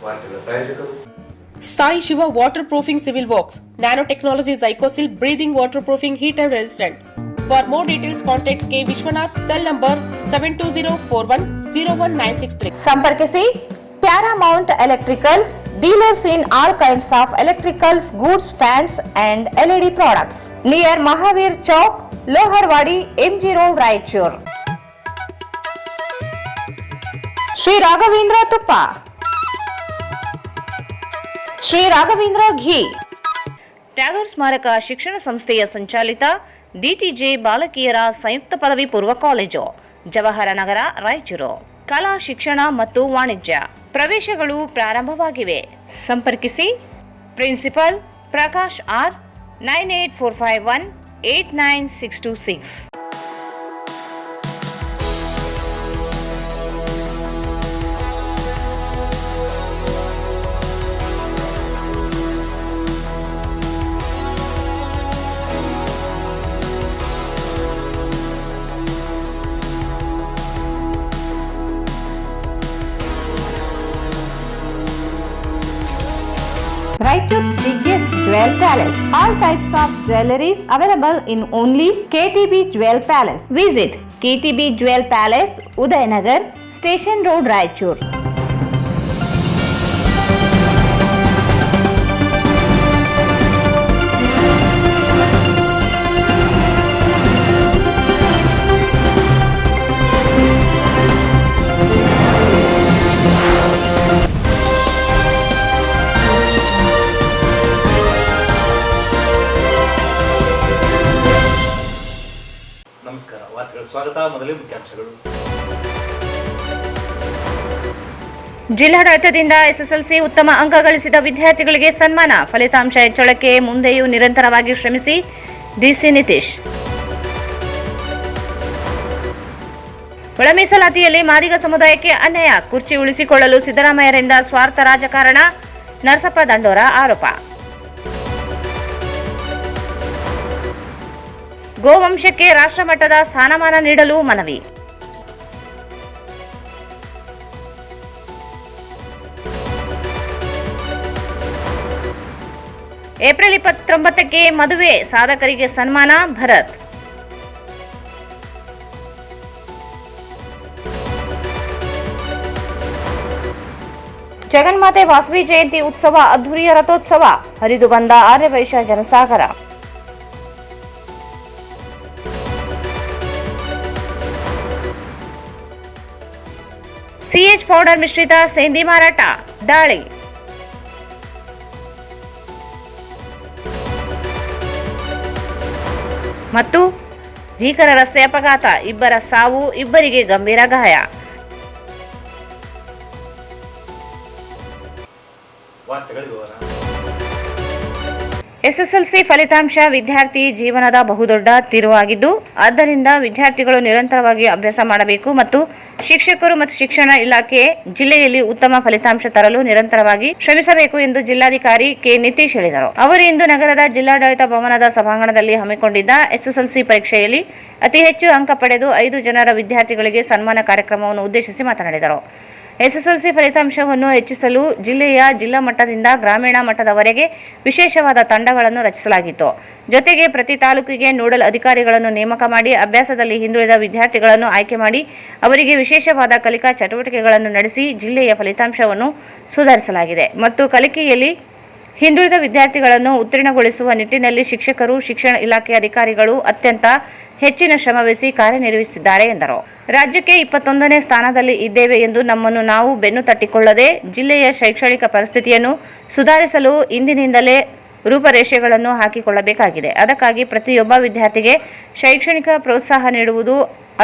ವಾರ್ತೆಗಳ ಪ್ರಾಯೋಜಕರು Sai Shiva water proofing civil works, nano technology Zycosil breathing water proofing heater resistant. For more details contact K Vishwanath, cell number 7204101963. ಸಂಪರ್ಕಿಸಿ Paramount electricals, dealers in all kinds of electricals goods, fans and LED products, near Mahavir Chowk, Loharwadi, MG road, Raichur. Shri Raghavendra ತುಪ್ಪ, ಶ್ರೀ ರಾಘವೇಂದ್ರ ಘೀ, ಟ್ಯಾಗರ್ ಸ್ಮಾರಕ ಶಿಕ್ಷಣ ಸಂಸ್ಥೆಯ ಸಂಚಾಲಿತ DTJ ಬಾಲಕಿಯರ ಸಂಯುಕ್ತ ಪದವಿ ಪೂರ್ವ college, Jawahar ನಗರ, ರಾಯಚೂರು. ಕಲಾ ಶಿಕ್ಷಣ ಮತ್ತು ವಾಣಿಜ್ಯ ಪ್ರವೇಶಗಳು ಪ್ರಾರಂಭವಾಗಿವೆ. ಸಂಪರ್ಕಿಸಿ principal Prakash R 9845189626. Raichur's biggest jewel palace. All types of jewelries available in only KTB Jewel Palace. Visit KTB Jewel Palace, Udayanagar, Station Road, Raichur. ನಮಸ್ಕಾರ. ವಾರ್ತೆಗಳ ಸ್ವಾಗತ. ಮೊದಲೇ ಮುಖ್ಯಾಂಶಗಳು. ಜಿಲ್ಲಾಡಳಿತದಿಂದ SSLC ಉತ್ತಮ ಅಂಕ ಗಳಿಸಿದ ವಿದ್ಯಾರ್ಥಿಗಳಿಗೆ ಸನ್ಮಾನ. ಫಲಿತಾಂಶ ಹೆಚ್ಚಳಕ್ಕೆ ಮುಂದೆಯೂ ನಿರಂತರವಾಗಿ ಶ್ರಮಿಸಿ. DC ನಿತೀಶ್. ಒಳ ಮೀಸಲಾತಿಯಲ್ಲಿ ಮಾದಿಗ ಸಮುದಾಯಕ್ಕೆ ಅನ್ಯಾಯ. ಕುರ್ಚಿ ಉಳಿಸಿಕೊಳ್ಳಲು ಸಿದ್ದರಾಮಯ್ಯರಿಂದ ಸ್ವಾರ್ಥ ರಾಜಕಾರಣ. ನರಸಪ್ಪ ದಂಡೋರ ಆರೋಪ. ಗೋವಂಶಕ್ಕೆ ರಾಷ್ಟ್ರಮಟ್ಟದ ಸ್ಥಾನಮಾನ ನೀಡಲು ಮನವಿ. ಏಪ್ರಿಲ್ 29ಕ್ಕೆ ಮದುವೆ, ಸಾಧಕರಿಗೆ ಸನ್ಮಾನ. ಭರತ್. ಜಗನ್ಮಾತೆ ವಾಸವಿ ಜಯಂತಿ ಉತ್ಸವ ಅದ್ದೂರಿಯ ರಥೋತ್ಸವ. ಹರಿದು ಬಂದ ಆರ್ಯವೈಶ್ಯ ಜನಸಾಗರ. CH ಪೌಡರ್ ಮಿಶ್ರಿತ ಸೇಂದಿ ಮಾರಾಟ, ದಾಳಿ. ಮತ್ತು ಭೀಕರ ರಸ್ತೆ ಅಪಘಾತ, ಇಬ್ಬರ ಸಾವು, ಇಬ್ಬರಿಗೆ ಗಂಭೀರ ಗಾಯ. ವಾರ್ತೆಗಳ ವಿವರ. SSLC ಫಲಿತಾಂಶ ವಿದ್ಯಾರ್ಥಿ ಜೀವನದ ಬಹುದೊಡ್ಡ ತಿರುವಾಗಿದ್ದು, ಆದ್ದರಿಂದ ವಿದ್ಯಾರ್ಥಿಗಳು ನಿರಂತರವಾಗಿ ಅಭ್ಯಾಸ ಮಾಡಬೇಕು ಮತ್ತು ಶಿಕ್ಷಕರು ಮತ್ತು ಶಿಕ್ಷಣ ಇಲಾಖೆ ಜಿಲ್ಲೆಯಲ್ಲಿ ಉತ್ತಮ ಫಲಿತಾಂಶ ತರಲು ನಿರಂತರವಾಗಿ ಶ್ರಮಿಸಬೇಕು ಎಂದು ಜಿಲ್ಲಾಧಿಕಾರಿ ಕೆ ನಿತೀಶ್ ಹೇಳಿದರು. ಅವರು ಇಂದು ನಗರದ ಜಿಲ್ಲಾಡಳಿತ ಭವನದ ಸಭಾಂಗಣದಲ್ಲಿ ಹಮ್ಮಿಕೊಂಡಿದ್ದ SSLC ಪರೀಕ್ಷೆಯಲ್ಲಿ ಅತಿ ಹೆಚ್ಚು ಅಂಕ ಪಡೆದು 5 ಜನರ ವಿದ್ಯಾರ್ಥಿಗಳಿಗೆ ಸನ್ಮಾನ ಕಾರ್ಯಕ್ರಮವನ್ನು ಉದ್ದೇಶಿಸಿ ಮಾತನಾಡಿದರು. SSLC ಫಲಿತಾಂಶವನ್ನು ಹೆಚ್ಚಿಸಲು ಜಿಲ್ಲಾ ಮಟ್ಟದಿಂದ ಗ್ರಾಮೀಣ ಮಟ್ಟದವರೆಗೆ ವಿಶೇಷವಾದ ತಂಡಗಳನ್ನು ರಚಿಸಲಾಗಿತ್ತು. ಜೊತೆಗೆ ಪ್ರತಿ ತಾಲೂಕಿಗೆ ನೋಡಲ್ ಅಧಿಕಾರಿಗಳನ್ನು ನೇಮಕ ಮಾಡಿ ಅಭ್ಯಾಸದಲ್ಲಿ ಹಿಂದುಳಿದ ವಿದ್ಯಾರ್ಥಿಗಳನ್ನು ಆಯ್ಕೆ ಮಾಡಿ ಅವರಿಗೆ ವಿಶೇಷವಾದ ಕಲಿಕಾ ಚಟುವಟಿಕೆಗಳನ್ನು ನಡೆಸಿ ಜಿಲ್ಲೆಯ ಫಲಿತಾಂಶವನ್ನು ಸುಧಾರಿಸಲಾಗಿದೆ ಮತ್ತು ಕಲಿಕೆಯಲ್ಲಿ ಹಿಂದುಳಿದ ವಿದ್ಯಾರ್ಥಿಗಳನ್ನು ಉತ್ತೀರ್ಣಗೊಳಿಸುವ ನಿಟ್ಟಿನಲ್ಲಿ ಶಿಕ್ಷಕರು, ಶಿಕ್ಷಣ ಇಲಾಖೆ ಅಧಿಕಾರಿಗಳು ಅತ್ಯಂತ ಹೆಚ್ಚಿನ ಶ್ರಮವಹಿಸಿ ಕಾರ್ಯನಿರ್ವಹಿಸಿದ್ದಾರೆ ಎಂದರು. ರಾಜ್ಯಕ್ಕೆ 21ನೇ ಸ್ಥಾನದಲ್ಲಿ ಇದ್ದೇವೆ ಎಂದು ನಮ್ಮನ್ನು ನಾವು ಬೆನ್ನು ತಟ್ಟಿಕೊಳ್ಳದೆ ಜಿಲ್ಲೆಯ ಶೈಕ್ಷಣಿಕ ಪರಿಸ್ಥಿತಿಯನ್ನು ಸುಧಾರಿಸಲು ಇಂದಿನಿಂದಲೇ ರೂಪರೇಷೆಗಳನ್ನು ಹಾಕಿಕೊಳ್ಳಬೇಕಾಗಿದೆ. ಅದಕ್ಕಾಗಿ ಪ್ರತಿಯೊಬ್ಬ ವಿದ್ಯಾರ್ಥಿಗೆ ಶೈಕ್ಷಣಿಕ ಪ್ರೋತ್ಸಾಹ ನೀಡುವುದು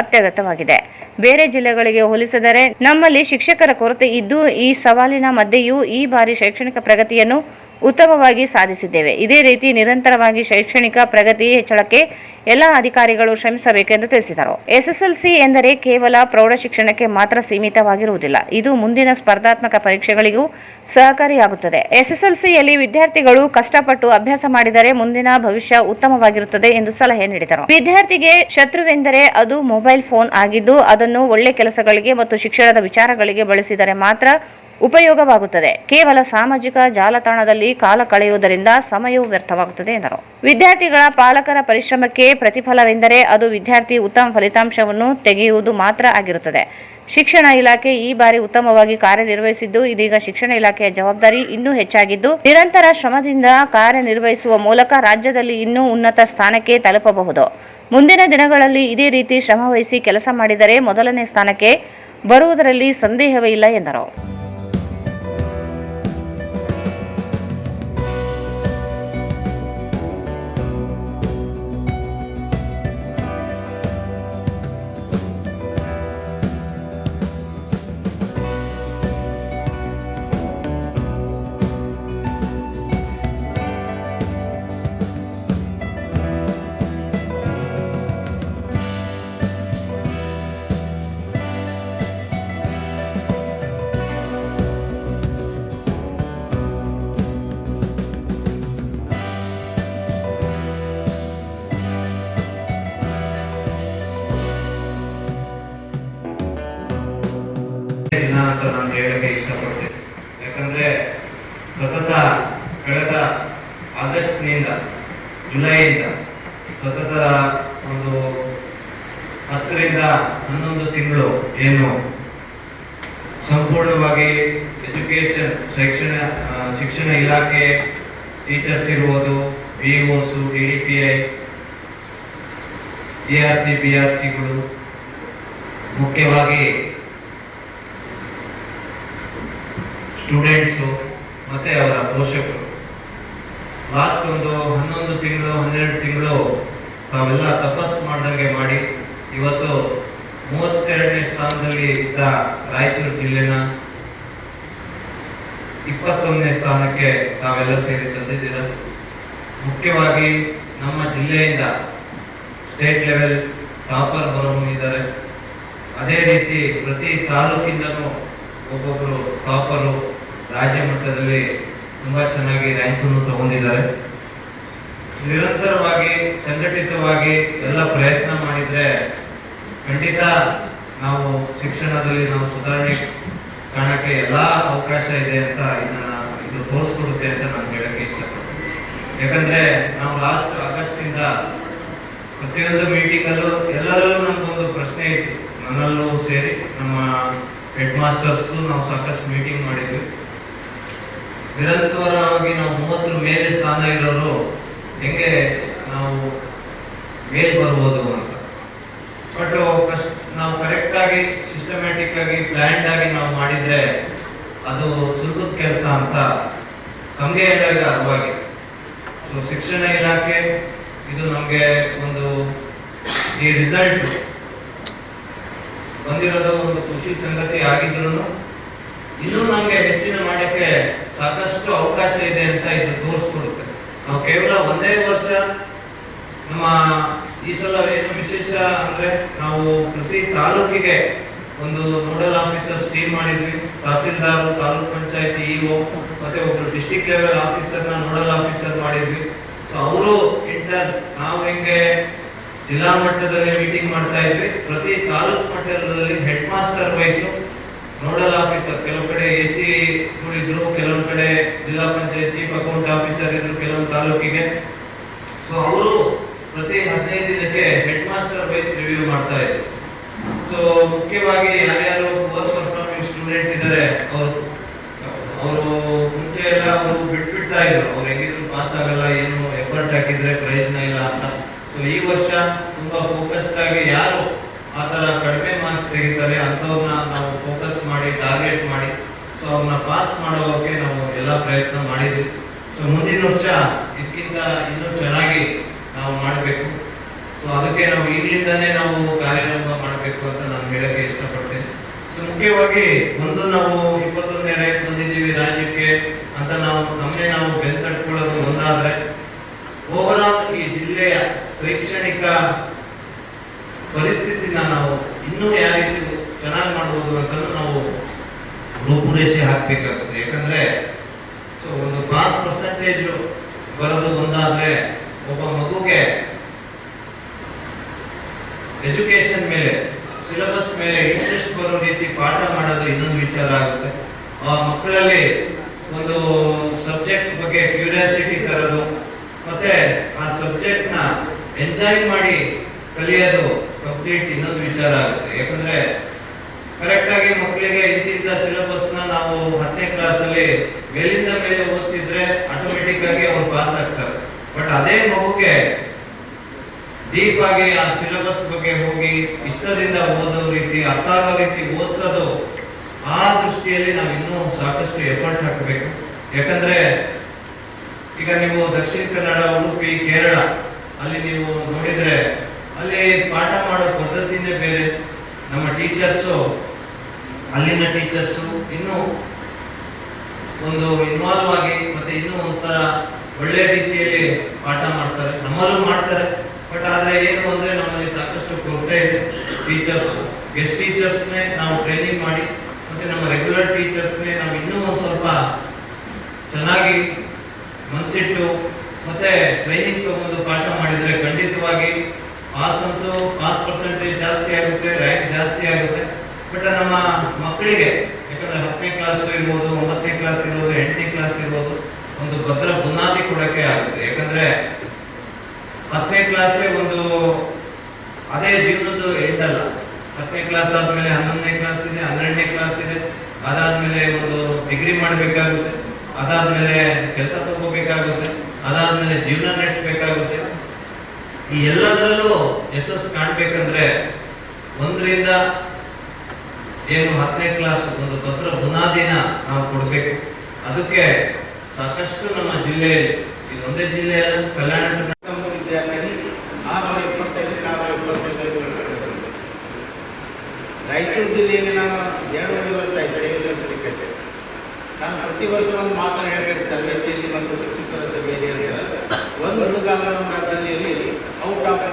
ಅತ್ಯಗತ್ಯವಾಗಿದೆ. ಬೇರೆ ಜಿಲ್ಲೆಗಳಿಗೆ ಹೋಲಿಸಿದರೆ ನಮ್ಮಲ್ಲಿ ಶಿಕ್ಷಕರ ಕೊರತೆ ಇದ್ದು ಈ ಸವಾಲಿನ ಮಧ್ಯೆಯೂ ಈ ಬಾರಿ ಶೈಕ್ಷಣಿಕ ಪ್ರಗತಿಯನ್ನು ಉತ್ತಮವಾಗಿ ಸಾಧಿಸಿದ್ದೇವೆ. ಇದೇ ರೀತಿ ನಿರಂತರವಾಗಿ ಶೈಕ್ಷಣಿಕ ಪ್ರಗತಿ ಹೆಚ್ಚಳಕ್ಕೆ ಎಲ್ಲ ಅಧಿಕಾರಿಗಳು ಶ್ರಮಿಸಬೇಕೆಂದು ತಿಳಿಸಿದರು. SSLC ಎಂದರೆ ಕೇವಲ ಪ್ರೌಢ ಶಿಕ್ಷಣಕ್ಕೆ ಮಾತ್ರ ಸೀಮಿತವಾಗಿರುವುದಿಲ್ಲ. ಇದು ಮುಂದಿನ ಸ್ಪರ್ಧಾತ್ಮಕ ಪರೀಕ್ಷೆಗಳಿಗೂ ಸಹಕಾರಿಯಾಗುತ್ತದೆ. SSLCಯಲ್ಲಿ ವಿದ್ಯಾರ್ಥಿಗಳು ಕಷ್ಟಪಟ್ಟು ಅಭ್ಯಾಸ ಮಾಡಿದರೆ ಮುಂದಿನ ಭವಿಷ್ಯ ಉತ್ತಮವಾಗಿರುತ್ತದೆ ಎಂದು ಸಲಹೆ ನೀಡಿದರು. ವಿದ್ಯಾರ್ಥಿಗೆ ಶತ್ರುವೆಂದರೆ ಅದು ಮೊಬೈಲ್ ಫೋನ್ ಆಗಿದ್ದು ಅದನ್ನು ಒಳ್ಳೆ ಕೆಲಸಗಳಿಗೆ ಮತ್ತು ಶಿಕ್ಷಣದ ವಿಚಾರಗಳಿಗೆ ಬಳಸಿದರೆ ಮಾತ್ರ ಉಪಯೋಗವಾಗುತ್ತದೆ. ಕೇವಲ ಸಾಮಾಜಿಕ ಜಾಲತಾಣದಲ್ಲಿ ಕಾಲ ಕಳೆಯುವುದರಿಂದ ಸಮಯವು ವ್ಯರ್ಥವಾಗುತ್ತದೆ ಎಂದರು. ವಿದ್ಯಾರ್ಥಿಗಳ ಪಾಲಕರ ಪರಿಶ್ರಮಕ್ಕೆ ಪ್ರತಿಫಲವೆಂದರೆ ಅದು ವಿದ್ಯಾರ್ಥಿ ಉತ್ತಮ ಫಲಿತಾಂಶವನ್ನು ತೆಗೆಯುವುದು ಮಾತ್ರ ಆಗಿರುತ್ತದೆ. ಶಿಕ್ಷಣ ಇಲಾಖೆ ಈ ಬಾರಿ ಉತ್ತಮವಾಗಿ ಕಾರ್ಯನಿರ್ವಹಿಸಿದ್ದು, ಇದೀಗ ಶಿಕ್ಷಣ ಇಲಾಖೆಯ ಜವಾಬ್ದಾರಿ ಇನ್ನೂ ಹೆಚ್ಚಾಗಿದ್ದು, ನಿರಂತರ ಶ್ರಮದಿಂದ ಕಾರ್ಯನಿರ್ವಹಿಸುವ ಮೂಲಕ ರಾಜ್ಯದಲ್ಲಿ ಇನ್ನೂ ಉನ್ನತ ಸ್ಥಾನಕ್ಕೆ ತಲುಪಬಹುದು. ಮುಂದಿನ ದಿನಗಳಲ್ಲಿ ಇದೇ ರೀತಿ ಶ್ರಮವಹಿಸಿ ಕೆಲಸ ಮಾಡಿದರೆ ಮೊದಲನೇ ಸ್ಥಾನಕ್ಕೆ ಬರುವುದರಲ್ಲಿ ಸಂದೇಹವೇ ಇಲ್ಲ ಎಂದರು. ಅಂತ ನಾನು ಹೇಳಕ್ಕೆ ಇಷ್ಟಪಡ್ತೇನೆ. ಯಾಕಂದ್ರೆ ಸತತ ಕಳೆದ ಆಗಸ್ಟ್ನಿಂದ ಜುಲೈಯಿಂದ ಸತತ ಒಂದು 10 ರಿಂದ 11 ತಿಂಗಳು ಏನು ಸಂಪೂರ್ಣವಾಗಿ ಶಿಕ್ಷಣ ಇಲಾಖೆ ಟೀಚರ್ಸ್ ಇರುವುದು, BOS, DDPI, ARC, BRCಗಳು, ಮುಖ್ಯವಾಗಿ ಸ್ಟೂಡೆಂಟ್ಸು ಮತ್ತೆ ಅವರ ಪೋಷಕರು ಲಾಸ್ಟ್ ಒಂದು 11 ತಿಂಗಳು 12 ತಿಂಗಳು ತಾವೆಲ್ಲ ತಪಸ್ಸು ಮಾಡ್ದಂಗೆ ಮಾಡಿ ಇವತ್ತು 32ನೇ ಸ್ಥಾನದಲ್ಲಿ ಇದ್ದ ರಾಯಚೂರು ಜಿಲ್ಲೆನ 21ನೇ ಸ್ಥಾನಕ್ಕೆ ತಾವೆಲ್ಲ ಸೇರಿ ತಂದಿದ್ದೀರ. ಮುಖ್ಯವಾಗಿ ನಮ್ಮ ಜಿಲ್ಲೆಯಿಂದ ಸ್ಟೇಟ್ ಲೆವೆಲ್ ಟಾಪರ್ ಹೊರಹೊಮ್ಮಿದ್ದಾರೆ. ಅದೇ ರೀತಿ ಪ್ರತಿ ತಾಲೂಕಿಂದನೂ ಒಬ್ಬೊಬ್ಬರು ಟಾಪರು ರಾಜ್ಯ ಮಟ್ಟದಲ್ಲಿ ತುಂಬಾ ಚೆನ್ನಾಗಿ ರ್ಯಾಂಕನ್ನು ತಗೊಂಡಿದ್ದಾರೆ. ನಿರಂತರವಾಗಿ ಸಂಘಟಿತವಾಗಿ ಎಲ್ಲ ಪ್ರಯತ್ನ ಮಾಡಿದ್ರೆ ಖಂಡಿತ ನಾವು ಶಿಕ್ಷಣದಲ್ಲಿ ನಾವು ಸುಧಾರಣೆ ಕಾಣಕ್ಕೆ ಎಲ್ಲಾ ಅವಕಾಶ ಇದೆ ಅಂತ ಇದು ತೋರಿಸ್ಕೊಡುತ್ತೆ ಅಂತ ನಾನು ಹೇಳಕ್ಕೆ ಇಷ್ಟಪಡ್ತೀನಿ. ಯಾಕಂದ್ರೆ ನಾವು ಲಾಸ್ಟ್ ಆಗಸ್ಟ್ ಇಂದ ಪ್ರತಿಯೊಂದು ಮೀಟಿಂಗ್ ಅಲ್ಲೂ ಎಲ್ಲರಲ್ಲೂ ನಮ್ಗೊಂದು ಪ್ರಶ್ನೆ ಇತ್ತು, ನನ್ನಲ್ಲೂ ಸೇರಿ ನಮ್ಮ ಹೆಡ್ ಮಾಸ್ಟರ್ಸ್ಗೂ ನಾವು ಸಾಕಷ್ಟು ಮೀಟಿಂಗ್ ಮಾಡಿದ್ವಿ. ನಿರಂತರವಾಗಿ ನಾವು 30 ಮೇಲೆ ಸ್ಥಾನ ಇರೋರು ಹೆಂಗೆ ನಾವು ಮೇಲ್ ಬರ್ಬೋದು ಅಂತ. ಬಟ್ ನಾವು ಕರೆಕ್ಟ್ ಆಗಿ ಸಿಸ್ಟಮ್ಯಾಟಿಕ್ ಆಗಿ ಪ್ಲಾನ್ಡ್ ಆಗಿ ನಾವು ಮಾಡಿದ್ರೆ ಅದು ಸುಲಭದ ಕೆಲಸ ಅಂತ ನಮಗೆ ಅರಿವಾಗಿದೆ. ಶಿಕ್ಷಣ ಇಲಾಖೆ ಇದು ನಮಗೆ ಒಂದು ಈ ರಿಸಲ್ಟ್ ಬಂದಿರೋದು ಒಂದು ಖುಷಿ ಸಂಗತಿ ಆಗಿದ್ರು ಇನ್ನೂ ನಮಗೆ ಹೆಚ್ಚಿನ ಮಾಡಕ್ಕೆ ಸಾಕಷ್ಟು ಅವಕಾಶ ಇದೆ ಅಂತ ಇದು ತೋರಿಸ್ಕೊಡುತ್ತೆ. ನಾವು ಕೇವಲ 1 ವರ್ಷ ನಮ್ಮ ಈ ಸಲ ಏನು ವಿಶೇಷ ಅಂದ್ರೆ ನಾವು ಪ್ರತಿ ತಾಲೂಕಿಗೆ ಒಂದು ನೋಡಲ್ ಆಫೀಸರ್ಸ್ ಟೀಮ್ ಮಾಡಿದ್ವಿ. ತಹಸೀಲ್ದಾರ್, ತಾಲೂಕ್ ಪಂಚಾಯತಿ EO ಮತ್ತೆ ಒಬ್ರು ಡಿಸ್ಟ್ರಿಕ್ಟ್ ಲೆವೆಲ್ ಆಫೀಸರ್ ನ ನೋಡಲ್ ಆಫೀಸರ್ ಮಾಡಿದ್ವಿ. ಸೊ ಅವರು ನಾವು ಹೆಂಗೆ ಜಿಲ್ಲಾ ಮಟ್ಟದಲ್ಲಿ ಮೀಟಿಂಗ್ ಮಾಡ್ತಾ ಇದ್ವಿ, ಪ್ರತಿ ತಾಲೂಕ್ ಮಟ್ಟದಲ್ಲಿ headmaster wise nodal officer, ಕೆಲವು ಕಡೆ AC ಇದ್ರು, ಕೆಲವೊಂದು ಕಡೆ ಜಿಲ್ಲಾ ಪಂಚಾಯತ್ ಚೀಫ್ ಅಕೌಂಟ್ ಆಫೀಸರ್ ಇದ್ರು ಕೆಲವೊಂದು ತಾಲೂಕಿಗೆ. ಸೊ ಅವರು ಪ್ರತಿ 15 ದಿನಕ್ಕೆ ಹೆಡ್ ಮಾಸ್ಟರ್ ವೈಸ್ ರಿವ್ಯೂ ಮಾಡ್ತಾ ಇದ್ರು. ಸೊ ಮುಖ್ಯವಾಗಿ ಯಾರ್ಯಾರು ಪೋಸ್ಟ್ ಪರ್ಫಾರ್ಮಿಂಗ್ ಸ್ಟೂಡೆಂಟ್ ಇದ್ದಾರೆ ಅವರು ಮುಂಚೆ ಎಲ್ಲ ಅವರು ಬಿಟ್ಬಿಡ್ತಾ ಇದ್ರು, ಅವ್ರು ಹೆಂಗಿದ್ರು ಪಾಸ್ ಆಗಲ್ಲ, ಏನು ಎಫರ್ಟ್ ಹಾಕಿದ್ರೆ ಪ್ರಯೋಜನ ಇಲ್ಲ ಅಂತ. ಸೊ ಈ ವರ್ಷ ತುಂಬಾ ಫೋಕಸ್ಡ್ ಆಗಿ ಯಾರು ಆತರ ಕಡಿಮೆ ಮಾರ್ಕ್ಸ್ ತೆಗಿತಾರೆ ಅಂತವ್ರನ್ನ ನಾವು ಫೋಕಸ್ ಮಾಡಿ ಟಾರ್ಗೆಟ್ ಮಾಡಿ ಸೊ ಅವ್ರನ್ನ ಪಾಸ್ ಮಾಡೋಕೆ ನಾವು ಎಲ್ಲ ಪ್ರಯತ್ನ ಮಾಡಿದ್ವಿ. ಸೊ ಮುಂದಿನ ವರ್ಷ ಇದಕ್ಕಿಂತ ಇನ್ನೂ ಚೆನ್ನಾಗಿ ನಾವು ಮಾಡಬೇಕು. ಸೊ ಅದಕ್ಕೆ ನಾವು ಈಗಲಿಂದಾನೇ ನಾವು ಕಾರ್ಯಾರಂಭ ಮಾಡಬೇಕು ಅಂತ ನಾನು ಹೇಳಕ್ಕೆ ಇಷ್ಟಪಡ್ತೇನೆ. ಸೊ ಮುಖ್ಯವಾಗಿ ಒಂದು ನಾವು 21ನೇ ರ್ಯಾಂಕ್ ಬಂದಿದ್ದೀವಿ ರಾಜ್ಯಕ್ಕೆ ಅಂತ ನಾವು ಬೆನ್ನು ತಟ್ಕೊಳ್ಳೋದು ಒಂದಾದ್ರೆ, ಓವರ್ ಆಲ್ ಈ ಜಿಲ್ಲೆಯ ಶೈಕ್ಷಣಿಕ ಪರಿಸ್ಥಿತಿನ ನಾವು ಇನ್ನೂ ಯಾವ ರೀತಿ ಚೆನ್ನಾಗಿ ಮಾಡಬಹುದು ಅಂತ ನಾವು ರೂಪುರೇಷೆ ಹಾಕ್ಬೇಕಾಗುತ್ತೆ. ಯಾಕಂದ್ರೆ ಸೊ ಒಂದು ಪಾಸ್ ಪರ್ಸೆಂಟೇಜ್ ಬರೋದು ಒಂದಾದ್ರೆ, ಒಬ್ಬ ಮಗುಗೆ ಎಜುಕೇಶನ್ ಮೇಲೆ ಸಿಲೆಬಸ್ ಮೇಲೆ ಇಂಟ್ರೆಸ್ಟ್ ಬರೋ ರೀತಿ ಪಾಠ ಮಾಡೋದು ಇನ್ನೊಂದು ವಿಚಾರ ಆಗುತ್ತೆ. ಮಕ್ಕಳಲ್ಲಿ ಒಂದು ಸಬ್ಜೆಕ್ಟ್ಸ್ ಬಗ್ಗೆ ಕ್ಯೂರಿಯಾಸಿಟಿ ತರೋದು, ಮತ್ತೆ ಆ ಸಬ್ಜೆಕ್ಟ್ ನ ಎಂಜಾಯ್ ಮಾಡಿ ಕಲಿಯೋದು ಕಂಪ್ಲೀಟ್ ಇನ್ನೊಂದು ವಿಚಾರ ಆಗುತ್ತೆ. ಯಾಕಂದ್ರೆ ಕರೆಕ್ಟ್ ಆಗಿ ಮಕ್ಕಳಿಗೆ ಇಂತಿಂತ ಸಿಲೆಬಸ್ ನ ನಾವು 10ನೇ ಕ್ಲಾಸ್ ಅಲ್ಲಿ ಮೇಲಿಂದ ಮೇಲೆ ಓದಿಸಿದ್ರೆ ಆಟೋಮೆಟಿಕ್ ಆಗಿ ಅವ್ರು ಪಾಸ್ ಆಗ್ತಾರೆ. ಬಟ್ ಅದೇ ಮಗುಗೆ ಡೀಪ್ ಆಗಿ ಆ ಸಿಲೆಬಸ್ ಬಗ್ಗೆ ಹೋಗಿ ಇಷ್ಟದಿಂದ ಓದೋ ರೀತಿ, ಅರ್ಥ ಆಗೋ ರೀತಿ ಓದಿಸೋದು, ಆ ದೃಷ್ಟಿಯಲ್ಲಿ ನಾವು ಇನ್ನೂ ಸಾಕಷ್ಟು ಎಫರ್ಟ್ ಹಾಕಬೇಕು. ಯಾಕಂದ್ರೆ ಈಗ ನೀವು ದಕ್ಷಿಣ ಕನ್ನಡ, ಉಡುಪಿ, ಕೇರಳ ಅಲ್ಲಿ ನೀವು ನೋಡಿದ್ರೆ ಅಲ್ಲಿ ಪಾಠ ಮಾಡೋ ಪದ್ಧತಿನೇ ಬೇರೆ. ನಮ್ಮ ಟೀಚರ್ಸು, ಅಲ್ಲಿನ ಟೀಚರ್ಸು ಇನ್ನೂ ಒಂದು ಇನ್ವಾಲ್ವ್ ಆಗಿ ಮತ್ತೆ ಇನ್ನೂ ಒಂಥರ ಒಳ್ಳೆ ರೀತಿಯಲ್ಲಿ ಪಾಠ ಮಾಡ್ತಾರೆ. ನಮ್ಮಲ್ಲೂ ಮಾಡ್ತಾರೆ. ಬಟ್ ಆದ್ರೆ ಏನು ಅಂದ್ರೆ ನಮ್ಮಲ್ಲಿ ಸಾಕಷ್ಟು ಕೊರತೆ ಇದೆ. ಟೀಚರ್ಸ್, ಗೆಸ್ಟ್ ಟೀಚರ್ಸ್ನೇ ನಾವು ಟ್ರೈನಿಂಗ್ ಮಾಡಿ ಮತ್ತೆ ನಮ್ಮ ರೆಗ್ಯುಲರ್ ಟೀಚರ್ಸ್ನೇ ನಾವು ಇನ್ನೂ ಸ್ವಲ್ಪ ಚೆನ್ನಾಗಿ ಮನಸ್ಸಿಟ್ಟು ಮತ್ತೆ ಟ್ರೈನಿಂಗ್ ತಗೊಂಡು ಪಾಠ ಮಾಡಿದ್ರೆ ಖಂಡಿತವಾಗಿ ಪಾಸ್ ಪರ್ಸೆಂಟೇಜ್ ಜಾಸ್ತಿ ಆಗುತ್ತೆ, ರ್ಯಾಂಕ್ ಜಾಸ್ತಿ ಆಗುತ್ತೆ. ಬಟ್ ನಮ್ಮ ಮಕ್ಕಳಿಗೆ, ಯಾಕಂದ್ರೆ 10ನೇ ಕ್ಲಾಸ್ ಇರ್ಬೋದು, 9ನೇ ಕ್ಲಾಸ್ ಇರ್ಬೋದು, 8ನೇ ಕ್ಲಾಸ್ ಇರ್ಬೋದು, ಒಂದು ಭದ್ರ ಬುನಾದಿ ಕೊಡಕ್ಕೆ ಆಗುತ್ತೆ. ಯಾಕಂದ್ರೆ 10ನೇ ಕ್ಲಾಸೇ ಒಂದು ಅದೇ ಜೀವನದ ಎಂಡ್ ಅಲ್ಲ. 10ನೇ ಕ್ಲಾಸ್ ಆದ್ಮೇಲೆ 11ನೇ ಕ್ಲಾಸ್ ಇದೆ, 12ನೇ ಕ್ಲಾಸ್ ಇದೆ, ಅದಾದ್ಮೇಲೆ ಒಂದು ಡಿಗ್ರಿ ಮಾಡಬೇಕಾಗುತ್ತೆ, ಅದಾದ್ಮೇಲೆ ಕೆಲಸ ತಗೋಬೇಕಾಗುತ್ತೆ, ಅದಾದ್ಮೇಲೆ ಜೀವನ ನಡೆಸಬೇಕಾಗುತ್ತೆ. ಈ ಎಲ್ಲದರಲ್ಲೂ ಯಶಸ್ಸು ಕಾಣ್ಬೇಕಂದ್ರೆ 1ರಿಂದ ಏನು 10ನೇ ಕ್ಲಾಸ್ ಒಂದು ಭದ್ರ ಬುನಾದಿನ ನಾವು ಕೊಡ್ಬೇಕು. ಅದಕ್ಕೆ ಸಾಕಷ್ಟು ನಮ್ಮ ಜಿಲ್ಲೆಯಲ್ಲಿ, ಇದೊಂದೇ ಜಿಲ್ಲೆಯಲ್ಲಿ ಕಲ್ಯಾಣ ರಾಯಚೂರು ಜಿಲ್ಲೆಯಲ್ಲಿ ನಾನು 2 ವರ್ಷ ಆಯ್ತು. ನಾನು ಪ್ರತಿ ವರ್ಷ ಒಂದು ಮಾತನ್ನು ಹೇಳ್ಬೇಕು, ತರಬೇತಿಯಲ್ಲಿ ಮತ್ತು ಶಿಕ್ಷಕರ ಸಭೆಯಲ್ಲಿ ಹೇಳ್ತಾರೆ, ಒಂದು ಜಿಲ್ಲೆಯಲ್ಲಿ ಔಟ್ ಆಫ್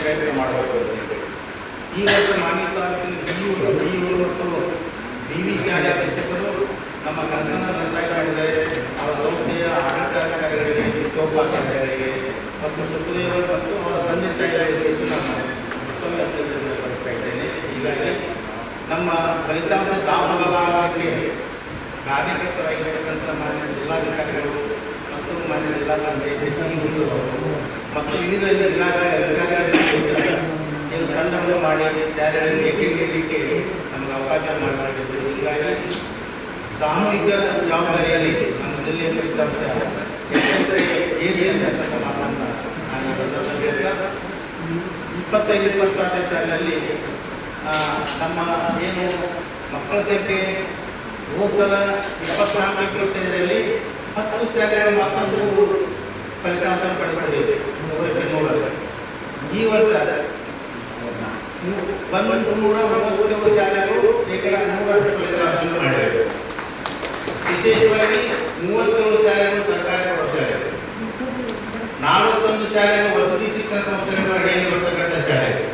ಪ್ರಯತ್ನ ಮಾಡಬೇಕು. ಈ ವರ್ಷ ಮಾನ್ಯ ತಾಲೂಕಿನ ಬಿಇಒ ಮತ್ತು BV ಶಾಲೆಯ ಶಿಕ್ಷಕರು ನಮ್ಮ ಕೆಲಸನ ಸಹಾಯ ಮಾಡಿದ್ದಾರೆ. ಅವರ ಸಂಸ್ಥೆಯ ಆಡಳಿತಾಧಿಕಾರಿಗಳಿಗೆ, ಉಪೋಪಾಧ್ಯಾಯರಿಗೆ ಮತ್ತು ಸುಖದೇವರು ಮತ್ತು ಅವರ ತಂದೆ ತಾಯಿಗಳಿಗೆ ನಾನು ಮತ್ತೊಮ್ಮೆ ಅಭಿನಂದನೆ ಸಲ್ಲಿಸ್ತಾ ಇದ್ದೇನೆ. ಹೀಗಾಗಿ ನಮ್ಮ ಫಲಿತಾಂಶ ದಾಖಲಾಗಲಿಕ್ಕೆ ಕಾರ್ಯಕರ್ತರಾಗಿರ್ತಕ್ಕಂಥ ಮಾನ್ಯ ಜಿಲ್ಲಾಧಿಕಾರಿಗಳು ಮತ್ತು ಮಾನ್ಯ ಜಿಲ್ಲಾ ಪಂಚಾಯತ್ ಮತ್ತು ವಿವಿಧ ಅಧಿಕಾರಿಗಳು ನೀವು ತಂಡವನ್ನು ಮಾಡಿ ಶಾಲೆಗಳಲ್ಲಿ ಏಕೀಕರಿಸಲಿಕ್ಕೆ ನಮಗೆ ಅವಕಾಶ ಮಾಡಲಾಗಿದ್ದು, ಹೀಗಾಗಿ ಸಾಮೂಹಿಕ ಜವಾಬ್ದಾರಿಯಲ್ಲಿ ನಮ್ಮ ಜಿಲ್ಲೆಯ ಫಲಿತಾಂಶ ಏರಿಯ ಮಾತನ್ನು ನಾನು 25-26ನೇ ಸಾಲಿನಲ್ಲಿ ನಮ್ಮ ಏನು ಮಕ್ಕಳ ಸಂಖ್ಯೆ ಹೋದ ಸಲ 24-25ರಲ್ಲಿ 10 ಶಾಲೆಗಳು ಮಾತ್ರ ಫಲಿತಾಂಶ ಪಡೆದುಕೊಂಡಿದೆ. ಈ ವರ್ಷ 137 ಶಾಲೆಗಳು ಶೇಕಡ 100% ಫಲಿತಾಂಶ ಮಾಡಿವೆ. ವಿಶೇಷವಾಗಿ 37 ಶಾಲೆಗಳು ಸರ್ಕಾರಿ ಪ್ರೌಢಶಾಲೆಗಳು, 41 ಶಾಲೆಗಳು ವಸತಿ ಶಿಕ್ಷಣ ಸಂಸ್ಥೆಗಳ ಅಡಿಯಲ್ಲಿ ಬರ್ತಕ್ಕಂಥ ಶಾಲೆಗಳು,